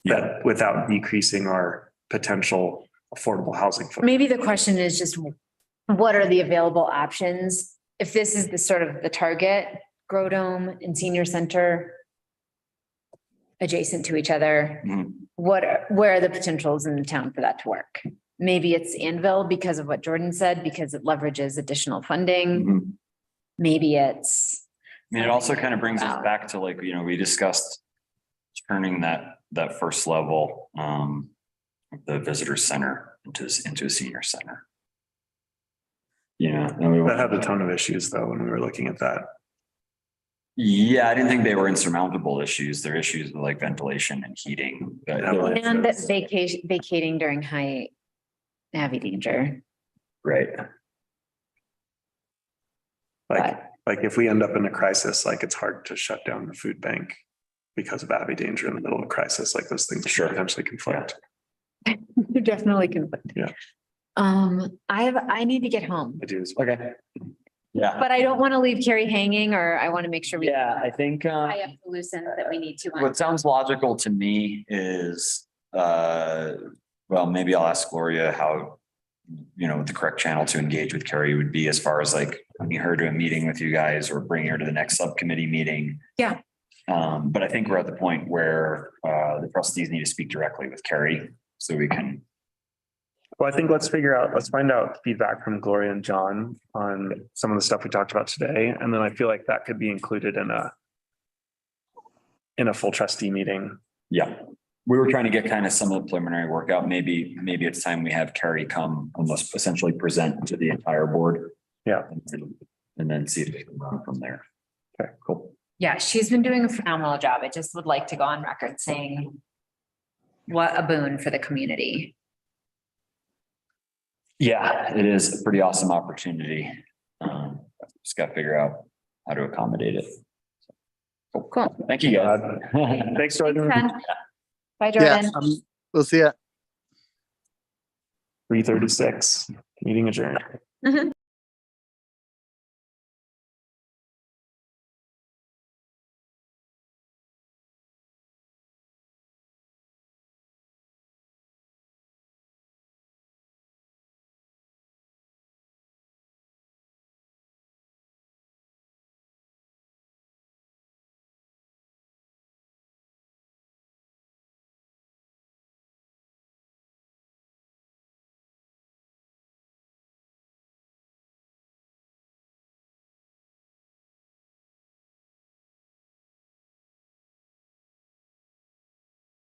That without decreasing our potential affordable housing footprint. Maybe the question is just, what are the available options? If this is the sort of the target, Grow Dome and senior center adjacent to each other, Mhm. where are the potentials in the town for that to work? Maybe it's Anvil because of what Jordan said, because it leverages additional funding. Mhm. Maybe it's. I mean, it also kind of brings us back to like, we discussed turning that first level, the visitor center into a senior center. That had a ton of issues though, when we were looking at that. Yeah, I didn't think they were insurmountable issues. They're issues with like ventilation and heating. But Yeah, well, And vacating during high Navi danger. right. Like if we end up in a crisis, like it's hard to shut down the food bank because of avid danger in the middle of a crisis, like those things Sure. potentially conflict. You definitely conflict. Yeah. I need to get home, I do. Okay. Yeah. but I don't want to leave Carrie hanging, or I want to make sure we. Yeah, I think, Tie up the loose ends that we need to. what sounds logical to me is, well, maybe I'll ask Gloria how, the correct channel to engage with Carrie would be as far as like bringing her to a meeting with you guys or bringing her to the next subcommittee meeting. Yeah. But I think we're at the point where, the trustees need to speak directly with Carrie so we can. Well, I think let's find out feedback from Gloria and John on some of the stuff we talked about today. And then I feel like that could be included in a full trustee meeting. Yeah, we were trying to get kind of some of the preliminary workout. Maybe it's time we have Carrie come almost essentially present to the entire board. Yeah. And then see if we can run from there. Okay, cool. Yeah, she's been doing a phenomenal job. I just would like to go on record saying what a boon for the community. Yeah, it is a pretty awesome opportunity. Just got to figure out how to accommodate it. Cool. Thank you, guys. Thanks, Jordan. Thanks, Ken. Bye, Yeah, Jordan. we'll see ya. 3:36, meeting adjourned.